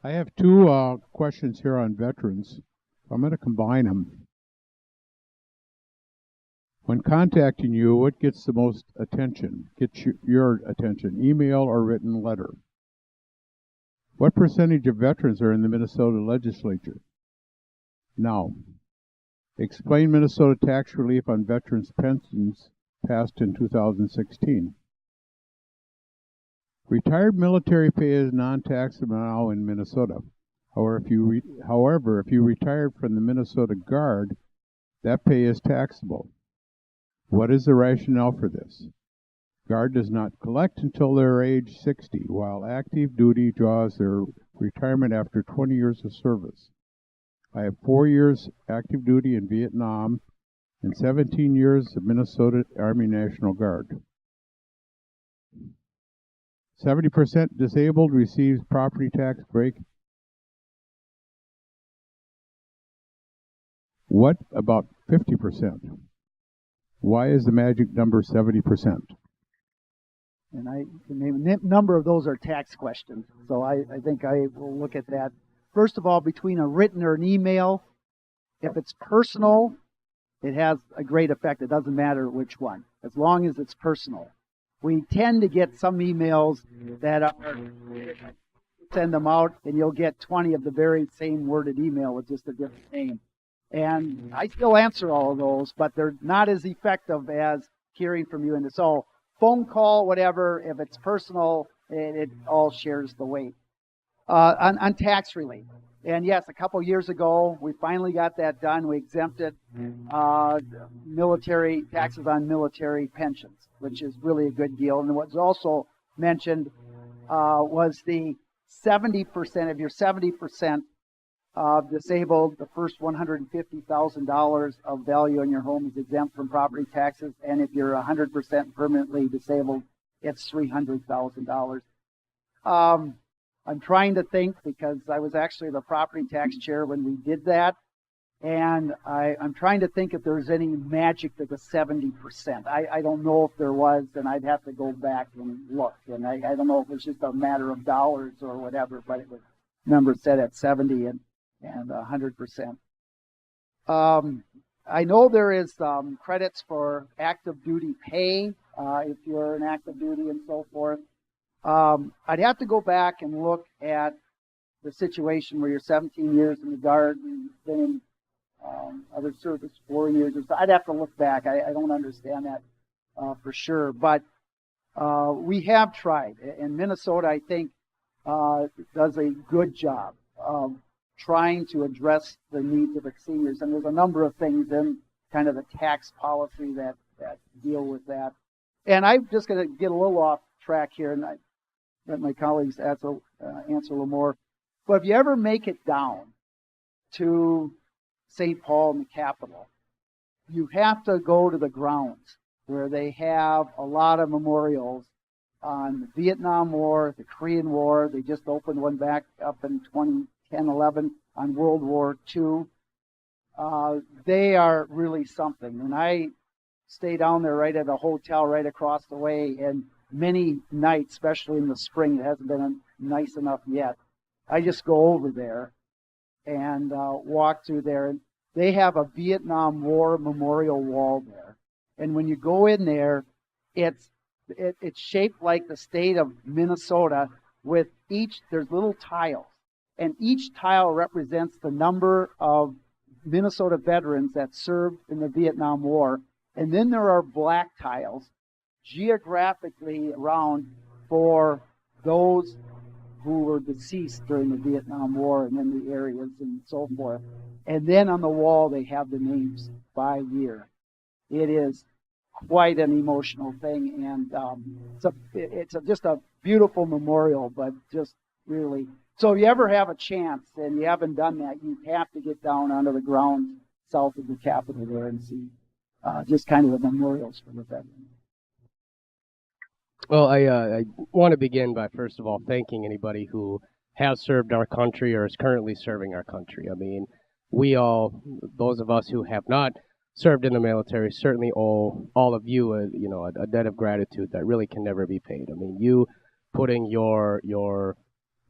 I have 2 questions here on veterans. I'm going to combine them. When contacting you, what gets the most attention? Gets your attention, email or written letter? What percentage of veterans are in the Minnesota legislature? Now, explain Minnesota tax relief on veterans' pensions passed in 2016. Retired military pay is non-taxable now in Minnesota. However, if you retired from the Minnesota Guard, that pay is taxable. What is the rationale for this? Guard does not collect until their age 60, while active duty draws their retirement after 20 years of service. I have 4 years active duty in Vietnam and 17 years of Minnesota Army National Guard. 70% disabled receives property tax break. What about 50%? Why is the magic number 70%? And I can name a number of those are tax questions. So I think I will look at that. First of all, between a written or an email, if it's personal, it has a great effect. It doesn't matter which one, as long as it's personal. We tend to get some emails that are, send them out, and you'll get 20 of the very same worded email with just a different name. And I still answer all of those, but they're not as effective as hearing from you. And so phone call, whatever, if it's personal, it all shares the weight. On tax relief. And yes, a couple years ago, we finally got that done. We exempted military taxes on military pensions, which is really a good deal. And what's also mentioned was the 70% of your 70% disabled, the first $150,000 of value in your home is exempt from property taxes, and if you're 100% permanently disabled, it's $300,000. I'm trying to think, because I was actually the property tax chair when we did that, and I'm trying to think if there's any magic to the 70%. I don't know if there was, and I'd have to go back and look, and I don't know if it was just a matter of dollars or whatever, but it was numbers set at 70 and 100%. I know there is credits for active duty pay if you're in active duty and so forth. I'd have to go back and look at the situation where you're 17 years in the Guard and been in other service 4 years or so. I'd have to look back. I don't understand that for sure. But we have tried. And Minnesota, I think, does a good job of trying to address the needs of its seniors. And there's a number of things in kind of the tax policy that deal with that. And I'm just going to get a little off track here, and I let my colleagues answer a little more. But if you ever make it down to St. Paul and the Capitol, you have to go to the grounds where they have a lot of memorials on the Vietnam War, the Korean War. They just opened one back up in 2010-11 on World War II. They are really something. And I stay down there right at a hotel right across the way, and many nights, especially in the spring, it hasn't been nice enough yet. I just go over there and walk through there. And they have a Vietnam War memorial wall there. And when you go in there, it's shaped like the state of Minnesota with there's little tiles. And each tile represents the number of Minnesota veterans that served in the Vietnam War. And then there are black tiles geographically around for those who were deceased during the Vietnam War and in the areas and so forth. And then on the wall they have the names by year. It is quite an emotional thing, and it's just a beautiful memorial, but just really. So if you ever have a chance and you haven't done that, you have to get down onto the grounds south of the Capitol there and see just kind of the memorials for the veterans. Well, I want to begin by, first of all, thanking anybody who has served our country or is currently serving our country. I mean, we all, those of us who have not served in the military, certainly owe all of you a debt of gratitude that really can never be paid. I mean, you putting your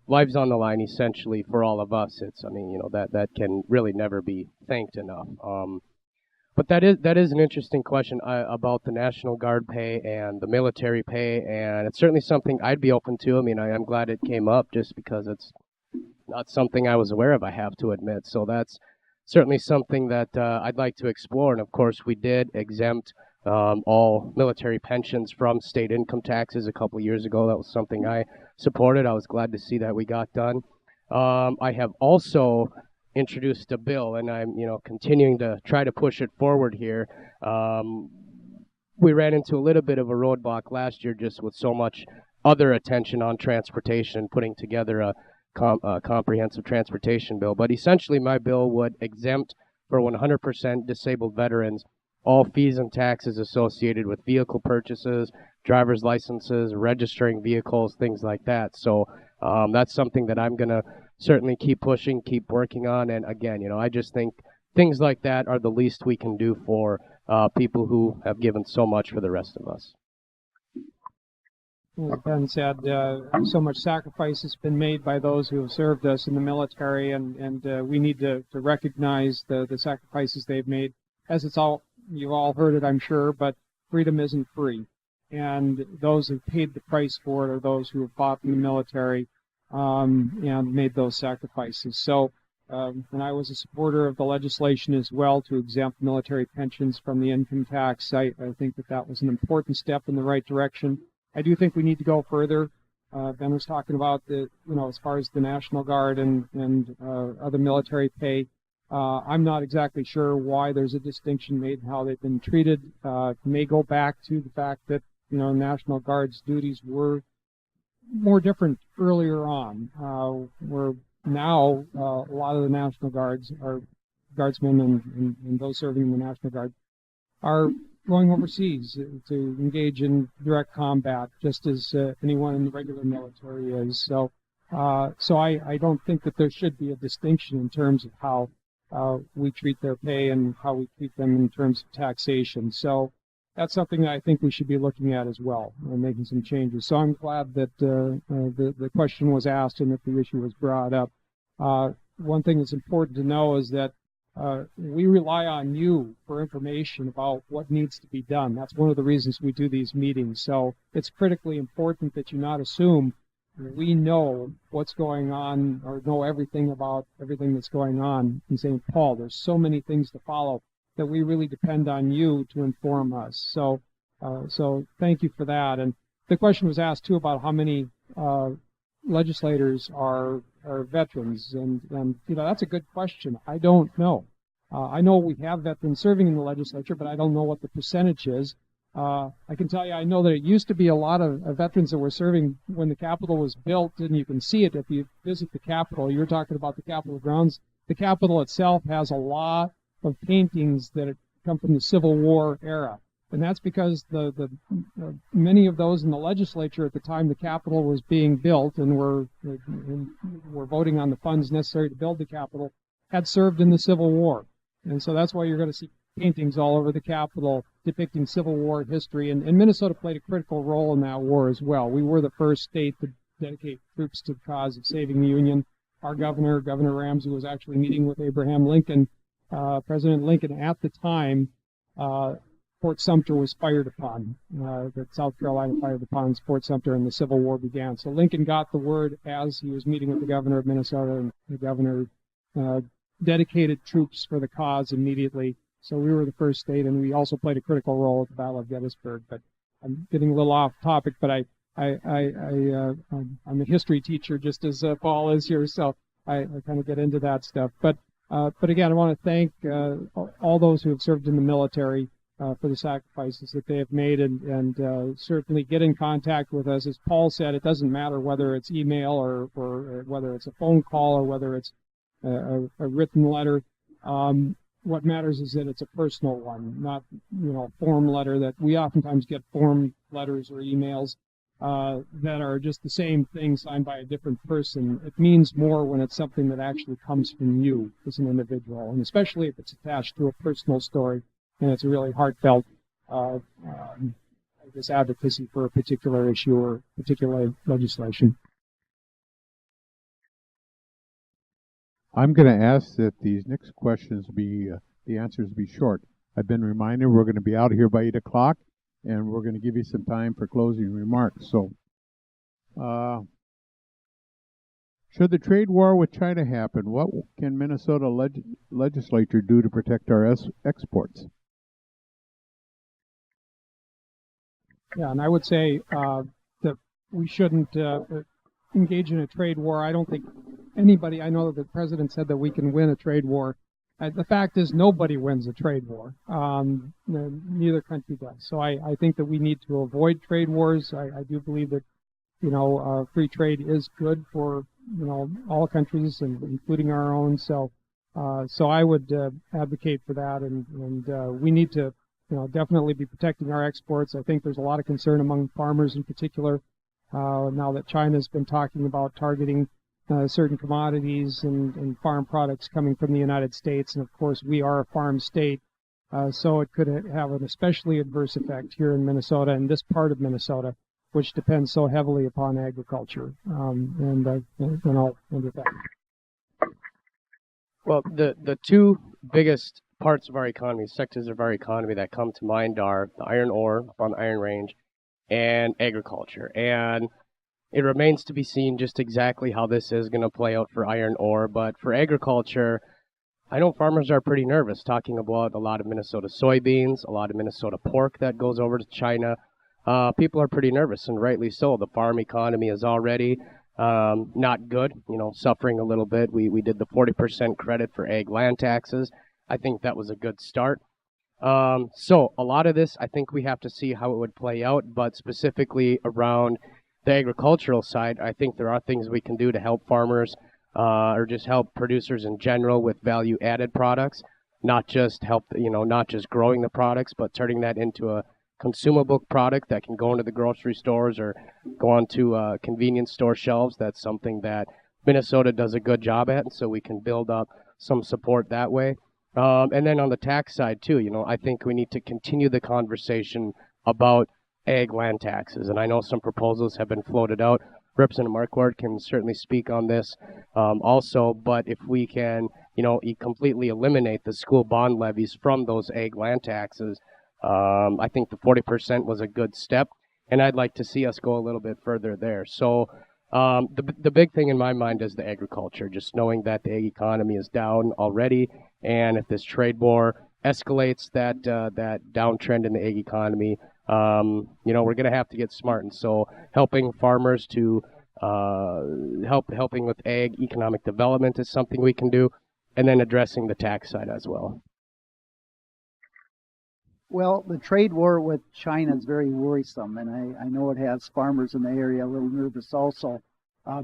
lives on the line essentially for all of us, that can really never be thanked enough. But that is an interesting question about the National Guard pay and the military pay, and it's certainly something I'd be open to. I mean, I am glad it came up just because it's not something I was aware of, I have to admit. So that's certainly something that I'd like to explore. And of course, we did exempt all military pensions from state income taxes a couple of years ago. That was something I supported. I was glad to see that we got done. I have also introduced a bill, and I'm continuing to try to push it forward here. We ran into a little bit of a roadblock last year just with so much other attention on transportation, putting together a comprehensive transportation bill. But essentially my bill would exempt for 100% disabled veterans all fees and taxes associated with vehicle purchases, driver's licenses, registering vehicles, things like that. So that's something that I'm going to certainly keep pushing, keep working on. And again, I just think things like that are the least we can do for people who have given so much for the rest of us. As Ben said, so much sacrifice has been made by those who have served us in the military, and we need to recognize the sacrifices they've made. As you've all heard it, I'm sure, but freedom isn't free. And those who paid the price for it are those who have fought in the military and made those sacrifices. So, and I was a supporter of the legislation as well to exempt military pensions from the income tax. I think that was an important step in the right direction. I do think we need to go further. Ben was talking about as far as the National Guard and other military pay. I'm not exactly sure why there's a distinction made in how they've been treated. It may go back to the fact that National Guard's duties were more different earlier on. Where now a lot of the National Guards are guardsmen and those serving in the National Guard are going overseas to engage in direct combat, just as anyone in the regular military is. So I don't think that there should be a distinction in terms of how we treat their pay and how we treat them in terms of taxation. So that's something that I think we should be looking at as well and making some changes. So I'm glad that the question was asked and that the issue was brought up. One thing that's important to know is that we rely on you for information about what needs to be done. That's one of the reasons we do these meetings. So it's critically important that you not assume we know what's going on or know everything about everything that's going on in St. Paul. There's so many things to follow that we really depend on you to inform us. So thank you for that. And the question was asked too about how many legislators are veterans, and that's a good question. I don't know. I know we have veterans serving in the legislature, but I don't know what the percentage is. I can tell you, I know that it used to be a lot of veterans that were serving when the Capitol was built, and you can see it if you visit the Capitol. You're talking about the Capitol grounds. The Capitol itself has a lot of paintings that come from the Civil War era. And that's because many of those in the legislature at the time the Capitol was being built and were voting on the funds necessary to build the Capitol had served in the Civil War. And so that's why you're going to see paintings all over the Capitol depicting Civil War history. And Minnesota played a critical role in that war as well. We were the first state to dedicate troops to the cause of saving the Union. Our governor, Governor Ramsey, was actually meeting with Abraham Lincoln, President Lincoln at the time. Fort Sumter was fired upon, that South Carolina fired upon Fort Sumter, and the Civil War began. So Lincoln got the word as he was meeting with the governor of Minnesota, and the governor dedicated troops for the cause immediately. So we were the first state, and we also played a critical role at the Battle of Gettysburg. But I'm getting a little off topic, but I'm a history teacher, just as Paul is here, so I kind of get into that stuff. But again, I want to thank all those who have served in the military for the sacrifices that they have made, and certainly get in contact with us. As Paul said, it doesn't matter whether it's email or whether it's a phone call or whether it's a written letter. What matters is that it's a personal one, not form letter. That we oftentimes get form letters or emails that are just the same thing signed by a different person. It means more when it's something that actually comes from you as an individual, and especially if it's attached to a personal story. And it's a really heartfelt, advocacy for a particular issue or particular legislation. I'm going to ask that these next questions be, the answers be short. I've been reminded we're going to be out here by 8 o'clock, and we're going to give you some time for closing remarks. So, should the trade war with China happen, what can Minnesota legislature do to protect our exports? Yeah, and I would say that we shouldn't engage in a trade war. I don't think anybody, I know that the president said that we can win a trade war. The fact is nobody wins a trade war. Neither country does. So I think that we need to avoid trade wars. I do believe that, free trade is good for, all countries, and including our own. So I would advocate for that, and we need to definitely be protecting our exports. I think there's a lot of concern among farmers in particular, now that China's been talking about targeting certain commodities and farm products coming from the United States. And of course, we are a farm state, so it could have an especially adverse effect here in Minnesota, and this part of Minnesota, which depends so heavily upon agriculture. And I'll end with that. Well, the two biggest parts of our economy, sectors of our economy that come to mind are the iron ore up on the Iron Range and agriculture. And it remains to be seen just exactly how this is going to play out for iron ore. But for agriculture, I know farmers are pretty nervous, talking about a lot of Minnesota soybeans, a lot of Minnesota pork that goes over to China. People are pretty nervous, and rightly so. The farm economy is already not good, suffering a little bit. We did the 40% credit for ag land taxes. I think that was a good start. So a lot of this, I think we have to see how it would play out, but specifically around the agricultural side, I think there are things we can do to help farmers or just help producers in general with value-added products, not just help, not just growing the products, but turning that into a consumable product that can go into the grocery stores or go onto convenience store shelves. That's something that Minnesota does a good job at, so we can build up some support that way. And then on the tax side too, I think we need to continue the conversation about ag land taxes. And I know some proposals have been floated out. Representative Marquardt can certainly speak on this also. But if we can, completely eliminate the school bond levies from those ag land taxes, I think the 40% was a good step. And I'd like to see us go a little bit further there. So the big thing in my mind is the agriculture, just knowing that the ag economy is down already. And if this trade war escalates that downtrend in the ag economy, we're going to have to get smart. And so helping farmers to helping with ag economic development is something we can do, and then addressing the tax side as well. Well, the trade war with China is very worrisome, and I know it has farmers in the area a little nervous also.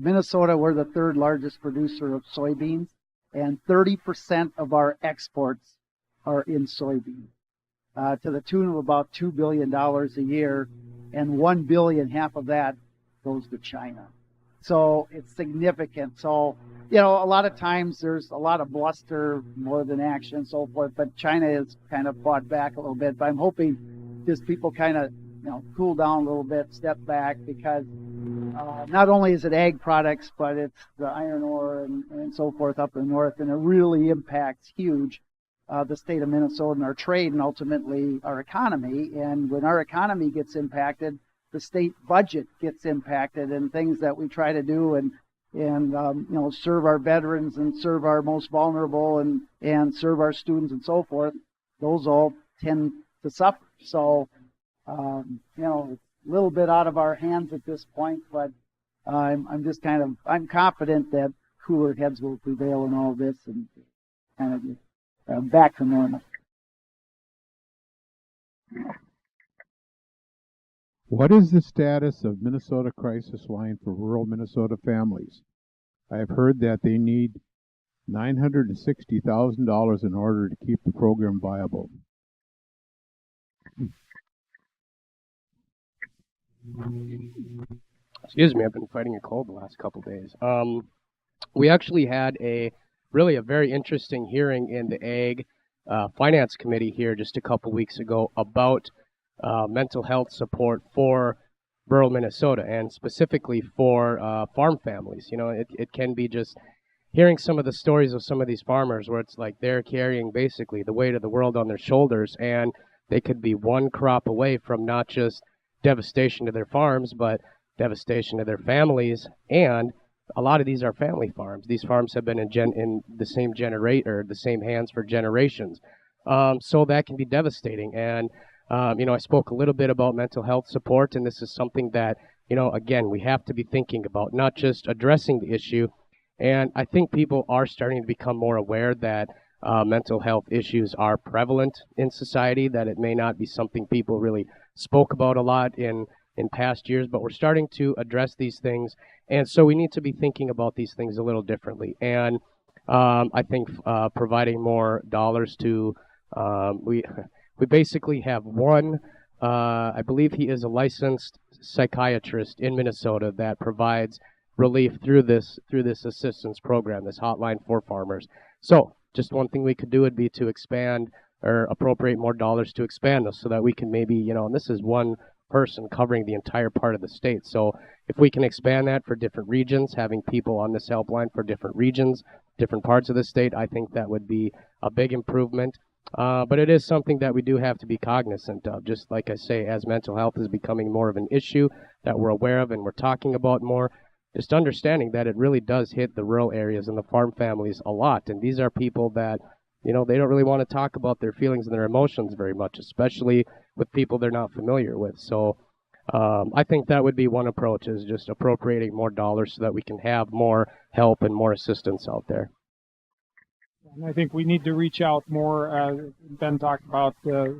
Minnesota, we're the third largest producer of soybeans, and 30% of our exports are in soybeans, to the tune of about $2 billion a year, and $1 billion, half of that, goes to China. So it's significant. So, you know, a lot of times there's a lot of bluster more than action and so forth, but China has kind of fought back a little bit. But I'm hoping just people kind of, you know, cool down a little bit, step back, because not only is it ag products, but it's the iron ore and so forth up in the north, and it really impacts huge the state of Minnesota and our trade and ultimately our economy. And when our economy gets impacted, the state budget gets impacted, and things that we try to do and you know, serve our veterans and serve our most vulnerable and serve our students and so forth, those all tend to suffer. So, you know, it's a little bit out of our hands at this point, but I'm just I'm confident that cooler heads will prevail in all this and kind of get back to normal. What is the status of Minnesota Crisis Line for rural Minnesota families? I have heard that they need $960,000 in order to keep the program viable. Excuse me, I've been fighting a cold the last couple days. We actually had a very interesting hearing in the Ag Finance Committee here just a couple weeks ago about mental health support for rural Minnesota, and specifically for farm families. You know, it can be just hearing some of the stories of some of these farmers where it's like they're carrying basically the weight of the world on their shoulders, and they could be one crop away from not just devastation to their farms, but devastation to their families. And a lot of these are family farms. These farms have been in the same hands for generations. So that can be devastating. And you know, I spoke a little bit about mental health support, and this is something that, you know, again, we have to be thinking about, not just addressing the issue. And I think people are starting to become more aware that mental health issues are prevalent in society, that it may not be something people really spoke about a lot in past years, but we're starting to address these things. And so we need to be thinking about these things a little differently. And I think providing more dollars to, we basically have one, I believe he is a licensed psychiatrist in Minnesota that provides relief through this assistance program, this hotline for farmers. So just one thing we could do would be to expand or appropriate more dollars to expand this so that we can maybe, you know, and this is one person covering the entire part of the state. So if we can expand that for different regions, having people on this helpline for different regions, different parts of the state, I think that would be a big improvement. But it is something that we do have to be cognizant of. Just like I say, as mental health is becoming more of an issue that we're aware of and we're talking about more, just understanding that it really does hit the rural areas and the farm families a lot. And these are people that, you know, they don't really want to talk about their feelings and their emotions very much, especially with people they're not familiar with. So I think that would be one approach, is just appropriating more dollars so that we can have more help and more assistance out there. And I think we need to reach out more. Ben talked about, there's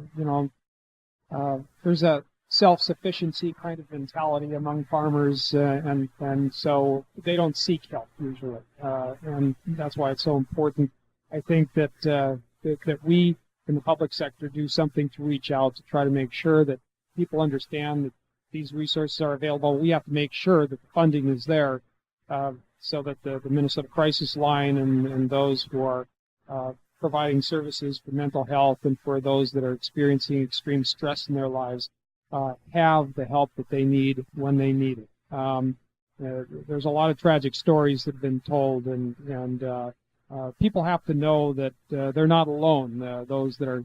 a self-sufficiency kind of mentality among farmers, and so they don't seek help usually, and that's why it's so important. I think that that we in the public sector do something to reach out to try to make sure that people understand that these resources are available. We have to make sure that the funding is there, so that the Minnesota Crisis Line and those who are providing services for mental health and for those that are experiencing extreme stress in their lives have the help that they need when they need it. There's a lot of tragic stories that have been told, and people have to know that they're not alone, those that are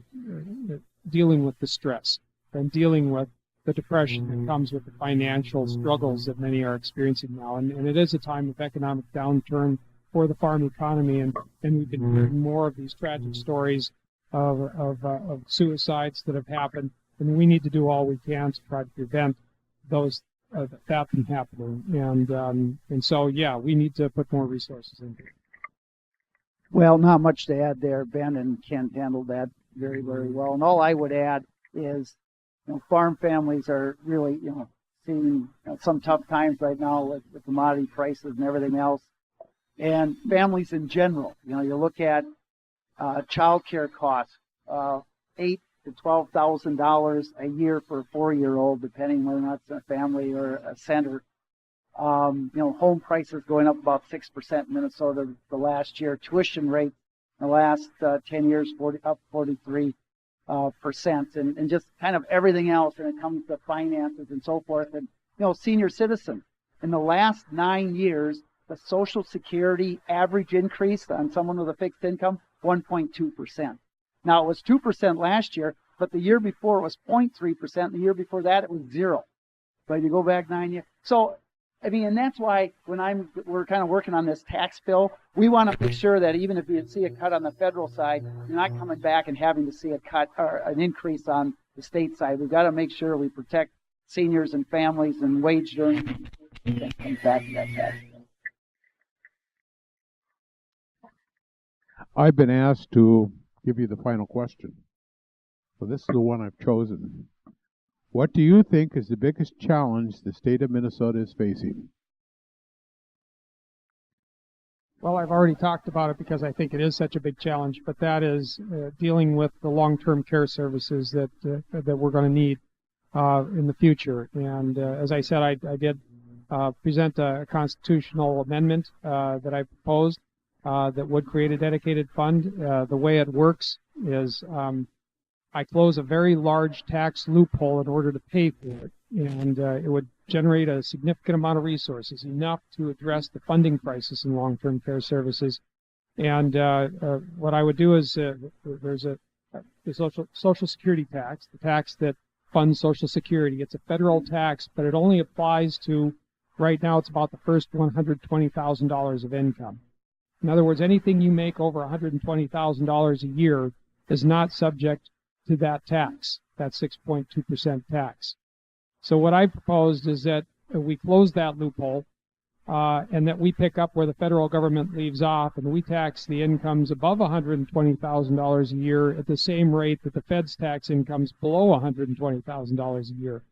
dealing with the stress and dealing with the depression that comes with the financial struggles that many are experiencing now. And it is a time of economic downturn for the farm economy, and we've been hearing more of these tragic stories of suicides that have happened, and we need to do all we can to try to prevent those that from happening. And so, yeah, we need to put more resources into it. Well, not much to add there. Ben and Ken handled that very, very well. And all I would add is, farm families are really, seeing some tough times right now with commodity prices and everything else. And families in general, you look at child care costs, $8,000 to $12,000 a year for a 4-year-old, depending whether or not it's a family or a center. Home prices going up about 6% in Minnesota the last year. Tuition rate in the last 10 years up 43%, and just kind of everything else when it comes to finances and so forth. And senior citizens, in the last 9 years, the Social Security average increase on someone with a fixed income, 1.2%. Now, it was 2% last year, but the year before it was 0.3%. The year before that, it was 0. But you go back 9 years. So, and that's why when we're kind of working on this tax bill, we want to make sure that even if you see a cut on the federal side, you're not coming back and having to see a cut or an increase on the state side. We've got to make sure we protect seniors and families and wage earners that comes back to that tax bill. I've been asked to give you the final question. So this is the one I've chosen. What do you think is the biggest challenge the state of Minnesota is facing? Well, I've already talked about it because I think it is such a big challenge, but that is dealing with the long-term care services that we're going to need in the future. And as I said, I did present a constitutional amendment that I proposed that would create a dedicated fund. The way it works is I close a very large tax loophole in order to pay for it, and it would generate a significant amount of resources, enough to address the funding crisis in long-term care services. And what I would do is there's the Social Security tax, the tax that funds Social Security. It's a federal tax, but it only applies to, right now, it's about the first $120,000 of income. In other words, anything you make over $120,000 a year is not subject to that tax, that 6.2% tax. So what I proposed is that we close that loophole and that we pick up where the federal government leaves off, and we tax the incomes above $120,000 a year at the same rate that the Fed's tax incomes below $120,000 a year.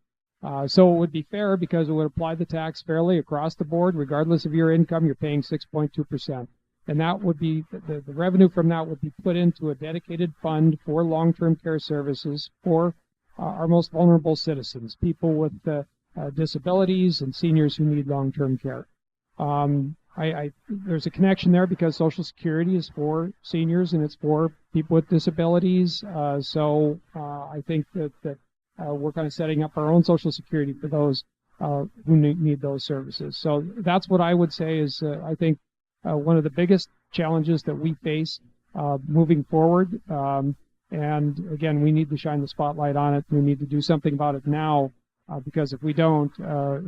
So it would be fair because it would apply the tax fairly across the board. Regardless of your income, you're paying 6.2%. And that would be, the revenue from that would be put into a dedicated fund for long-term care services for our most vulnerable citizens, people with disabilities and seniors who need long-term care. There's a connection there because Social Security is for seniors and it's for people with disabilities. So I think that we're kind of setting up our own Social Security for those who need those services. So that's what I would say is I think one of the biggest challenges that we face moving forward. And again, we need to shine the spotlight on it. We need to do something about it now because if we don't,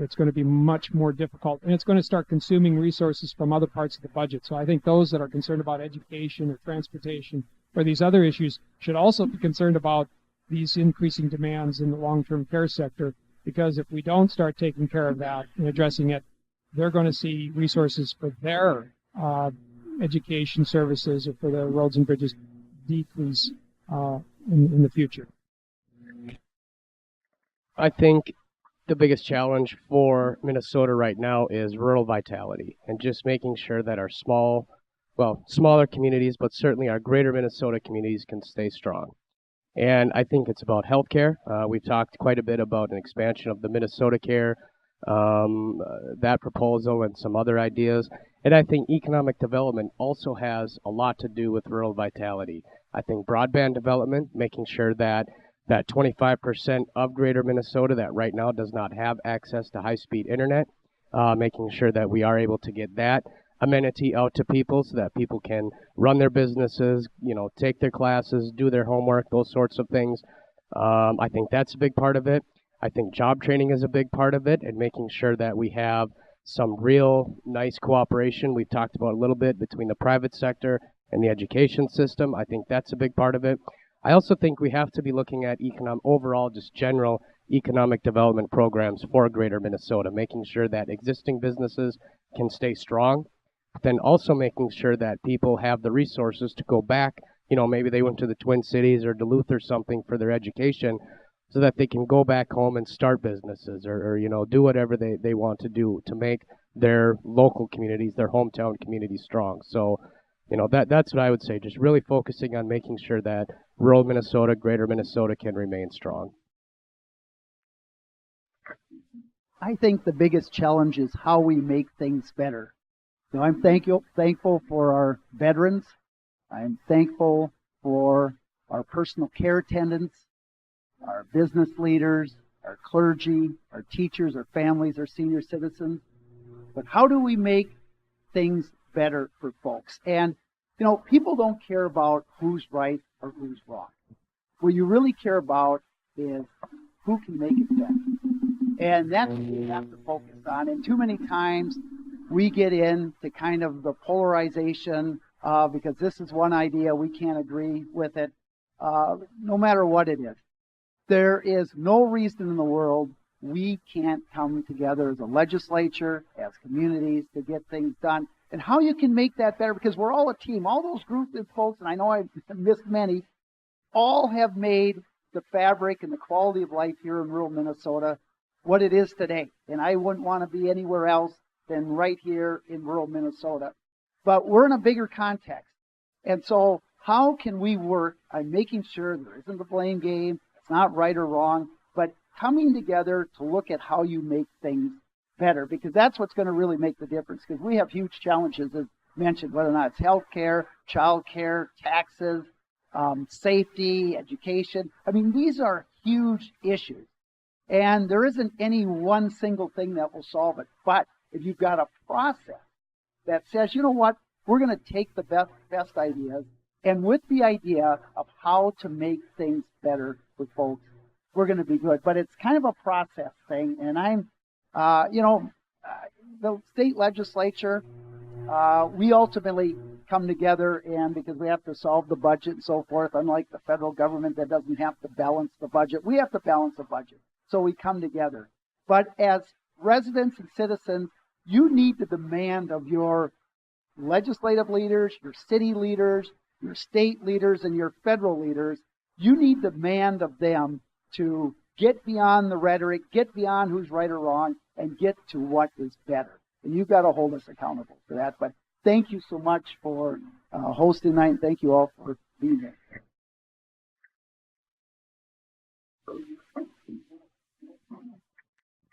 it's going to be much more difficult. And it's going to start consuming resources from other parts of the budget. So I think those that are concerned about education or transportation or these other issues should also be concerned about these increasing demands in the long-term care sector, because if we don't start taking care of that and addressing it, they're going to see resources for their education services or for the roads and bridges decrease in the future. I think the biggest challenge for Minnesota right now is rural vitality and just making sure that our smaller communities, but certainly our greater Minnesota communities can stay strong. And I think it's about healthcare. We've talked quite a bit about an expansion of the Minnesota Care, that proposal and some other ideas. And I think economic development also has a lot to do with rural vitality. I think broadband development, making sure that 25% of greater Minnesota that right now does not have access to high-speed internet, making sure that we are able to get that amenity out to people so that people can run their businesses, take their classes, do their homework, those sorts of things. I think that's a big part of it. I think job training is a big part of it, and making sure that we have some real nice cooperation. We've talked about a little bit between the private sector and the education system. I think that's a big part of it. I also think we have to be looking at overall, just general economic development programs for greater Minnesota, making sure that existing businesses can stay strong, but then also making sure that people have the resources to go back. Maybe they went to the Twin Cities or Duluth or something for their education, so that they can go back home and start businesses or do whatever they want to do to make their local communities, their hometown communities strong. So, that's what I would say, just really focusing on making sure that rural Minnesota, greater Minnesota can remain strong. I think the biggest challenge is how we make things better. I'm thankful for our veterans. I'm thankful for our personal care attendants, our business leaders, our clergy, our teachers, our families, our senior citizens. But how do we make things better for folks? And, people don't care about who's right or who's wrong. What you really care about is who can make it better. And that's what we have to focus on. And too many times we get into kind of the polarization because this is one idea, we can't agree with it, no matter what it is. There is no reason in the world we can't come together as a legislature, as communities, to get things done. And how you can make that better, because we're all a team. All those groups of folks, and I know I've missed many, all have made the fabric and the quality of life here in rural Minnesota what it is today. And I wouldn't want to be anywhere else than right here in rural Minnesota. But we're in a bigger context. And so how can we work on making sure there isn't a blame game, it's not right or wrong, but coming together to look at how you make things better, because that's what's going to really make the difference, because we have huge challenges, as mentioned, whether or not it's health care, child care, taxes, safety, education. I mean, these are huge issues. And there isn't any one single thing that will solve it. But if you've got a process that says, you know what, we're going to take the best ideas, and with the idea of how to make things better for folks, we're going to be good. But it's kind of a process thing. And I'm, the state legislature, we ultimately come together, and because we have to solve the budget and so forth, unlike the federal government that doesn't have to balance the budget, we have to balance the budget. So we come together. But as residents and citizens, you need to demand of your legislative leaders, your city leaders, your state leaders, and your federal leaders, you need to demand of them to get beyond the rhetoric, get beyond who's right or wrong, and get to what is better. And you've got to hold us accountable for that. But thank you so much for hosting tonight, and thank you all for being here.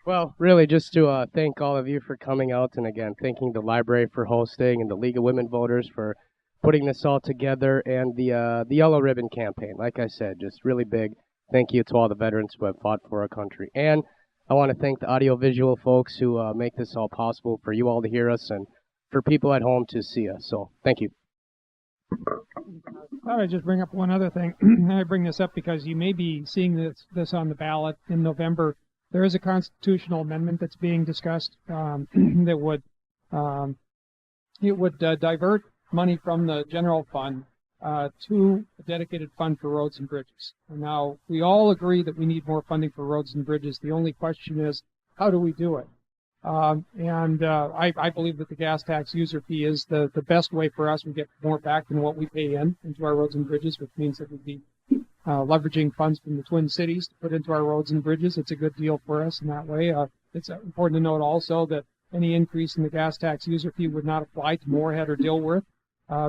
Well, really just to thank all of you for coming out, and again, thanking the library for hosting and the League of Women Voters for putting this all together, and the Yellow Ribbon campaign. Like I said, just really big thank you to all the veterans who have fought for our country. And I want to thank the audiovisual folks who make this all possible for you all to hear us and for people at home to see us. So thank you. I thought I'd just bring up one other thing. I bring this up because you may be seeing this on the ballot in November. There is a constitutional amendment that's being discussed that would divert money from the general fund to a dedicated fund for roads and bridges. And now, we all agree that we need more funding for roads and bridges. The only question is, how do we do it? I believe that the gas tax user fee is the best way for us. We get more back than what we pay into our roads and bridges, which means that we'd be leveraging funds from the Twin Cities to put into our roads and bridges. It's a good deal for us in that way. It's important to note also that any increase in the gas tax user fee would not apply to Moorhead or Dilworth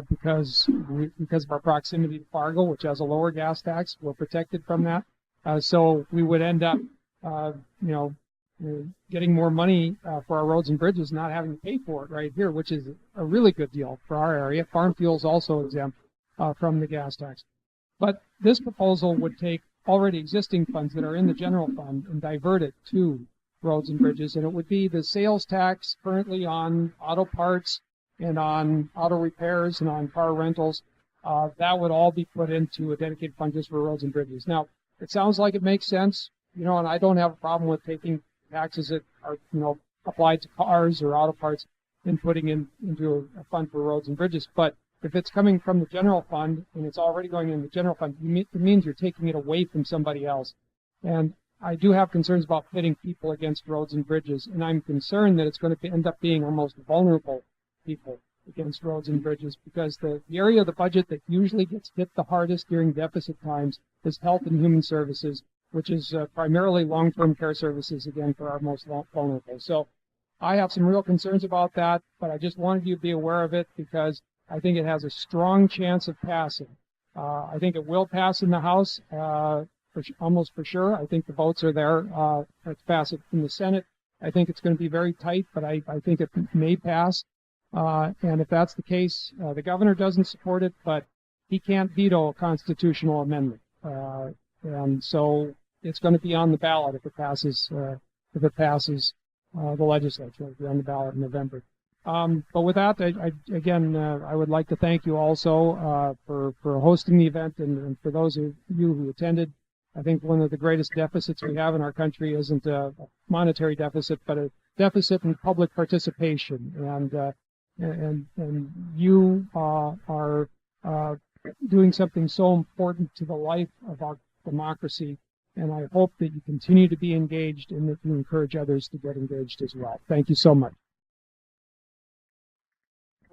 because of our proximity to Fargo, which has a lower gas tax. We're protected from that. So we would end up, getting more money for our roads and bridges, not having to pay for it right here, which is a really good deal for our area. Farm fuel is also exempt from the gas tax. But this proposal would take already existing funds that are in the general fund and divert it to roads and bridges, and it would be the sales tax currently on auto parts and on auto repairs and on car rentals. That would all be put into a dedicated fund just for roads and bridges. Now, it sounds like it makes sense, and I don't have a problem with taking taxes that are, applied to cars or auto parts and putting into a fund for roads and bridges. But if it's coming from the general fund and it's already going in the general fund, it means you're taking it away from somebody else. And I do have concerns about pitting people against roads and bridges, and I'm concerned that it's going to end up being our most vulnerable people against roads and bridges, because the area of the budget that usually gets hit the hardest during deficit times is health and human services, which is primarily long-term care services, again, for our most vulnerable. So I have some real concerns about that, but I just wanted you to be aware of it because I think it has a strong chance of passing. I think it will pass in the House, almost for sure. I think the votes are there to pass it in the Senate. I think it's going to be very tight, but I think it may pass. And if that's the case, the governor doesn't support it, but he can't veto a constitutional amendment. And so it's going to be on the ballot if it passes. The legislature, it'll be on the ballot in November. But with that, I would like to thank you also for hosting the event and for those of you who attended. I think one of the greatest deficits we have in our country isn't a monetary deficit, but a deficit in public participation. And you are doing something so important to the life of our democracy. And I hope that you continue to be engaged and that you encourage others to get engaged as well. Thank you so much.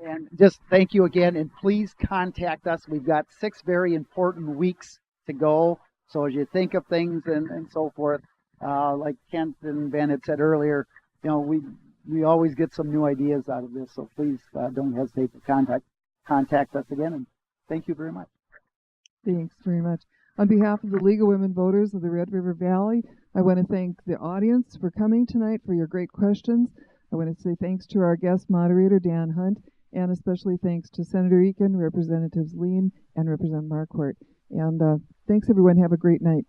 And just thank you again, and please contact us. We've got 6 very important weeks to go. So as you think of things and so forth, like Kent and Ben had said earlier, we always get some new ideas out of this. So please don't hesitate to contact us again. And thank you very much. Thanks very much. On behalf of the League of Women Voters of the Red River Valley, I want to thank the audience for coming tonight, for your great questions. I want to say thanks to our guest moderator, Dan Hunt, and especially thanks to Senator Eakin, Representatives Lean, and Representative Marquardt. And thanks, everyone. Have a great night.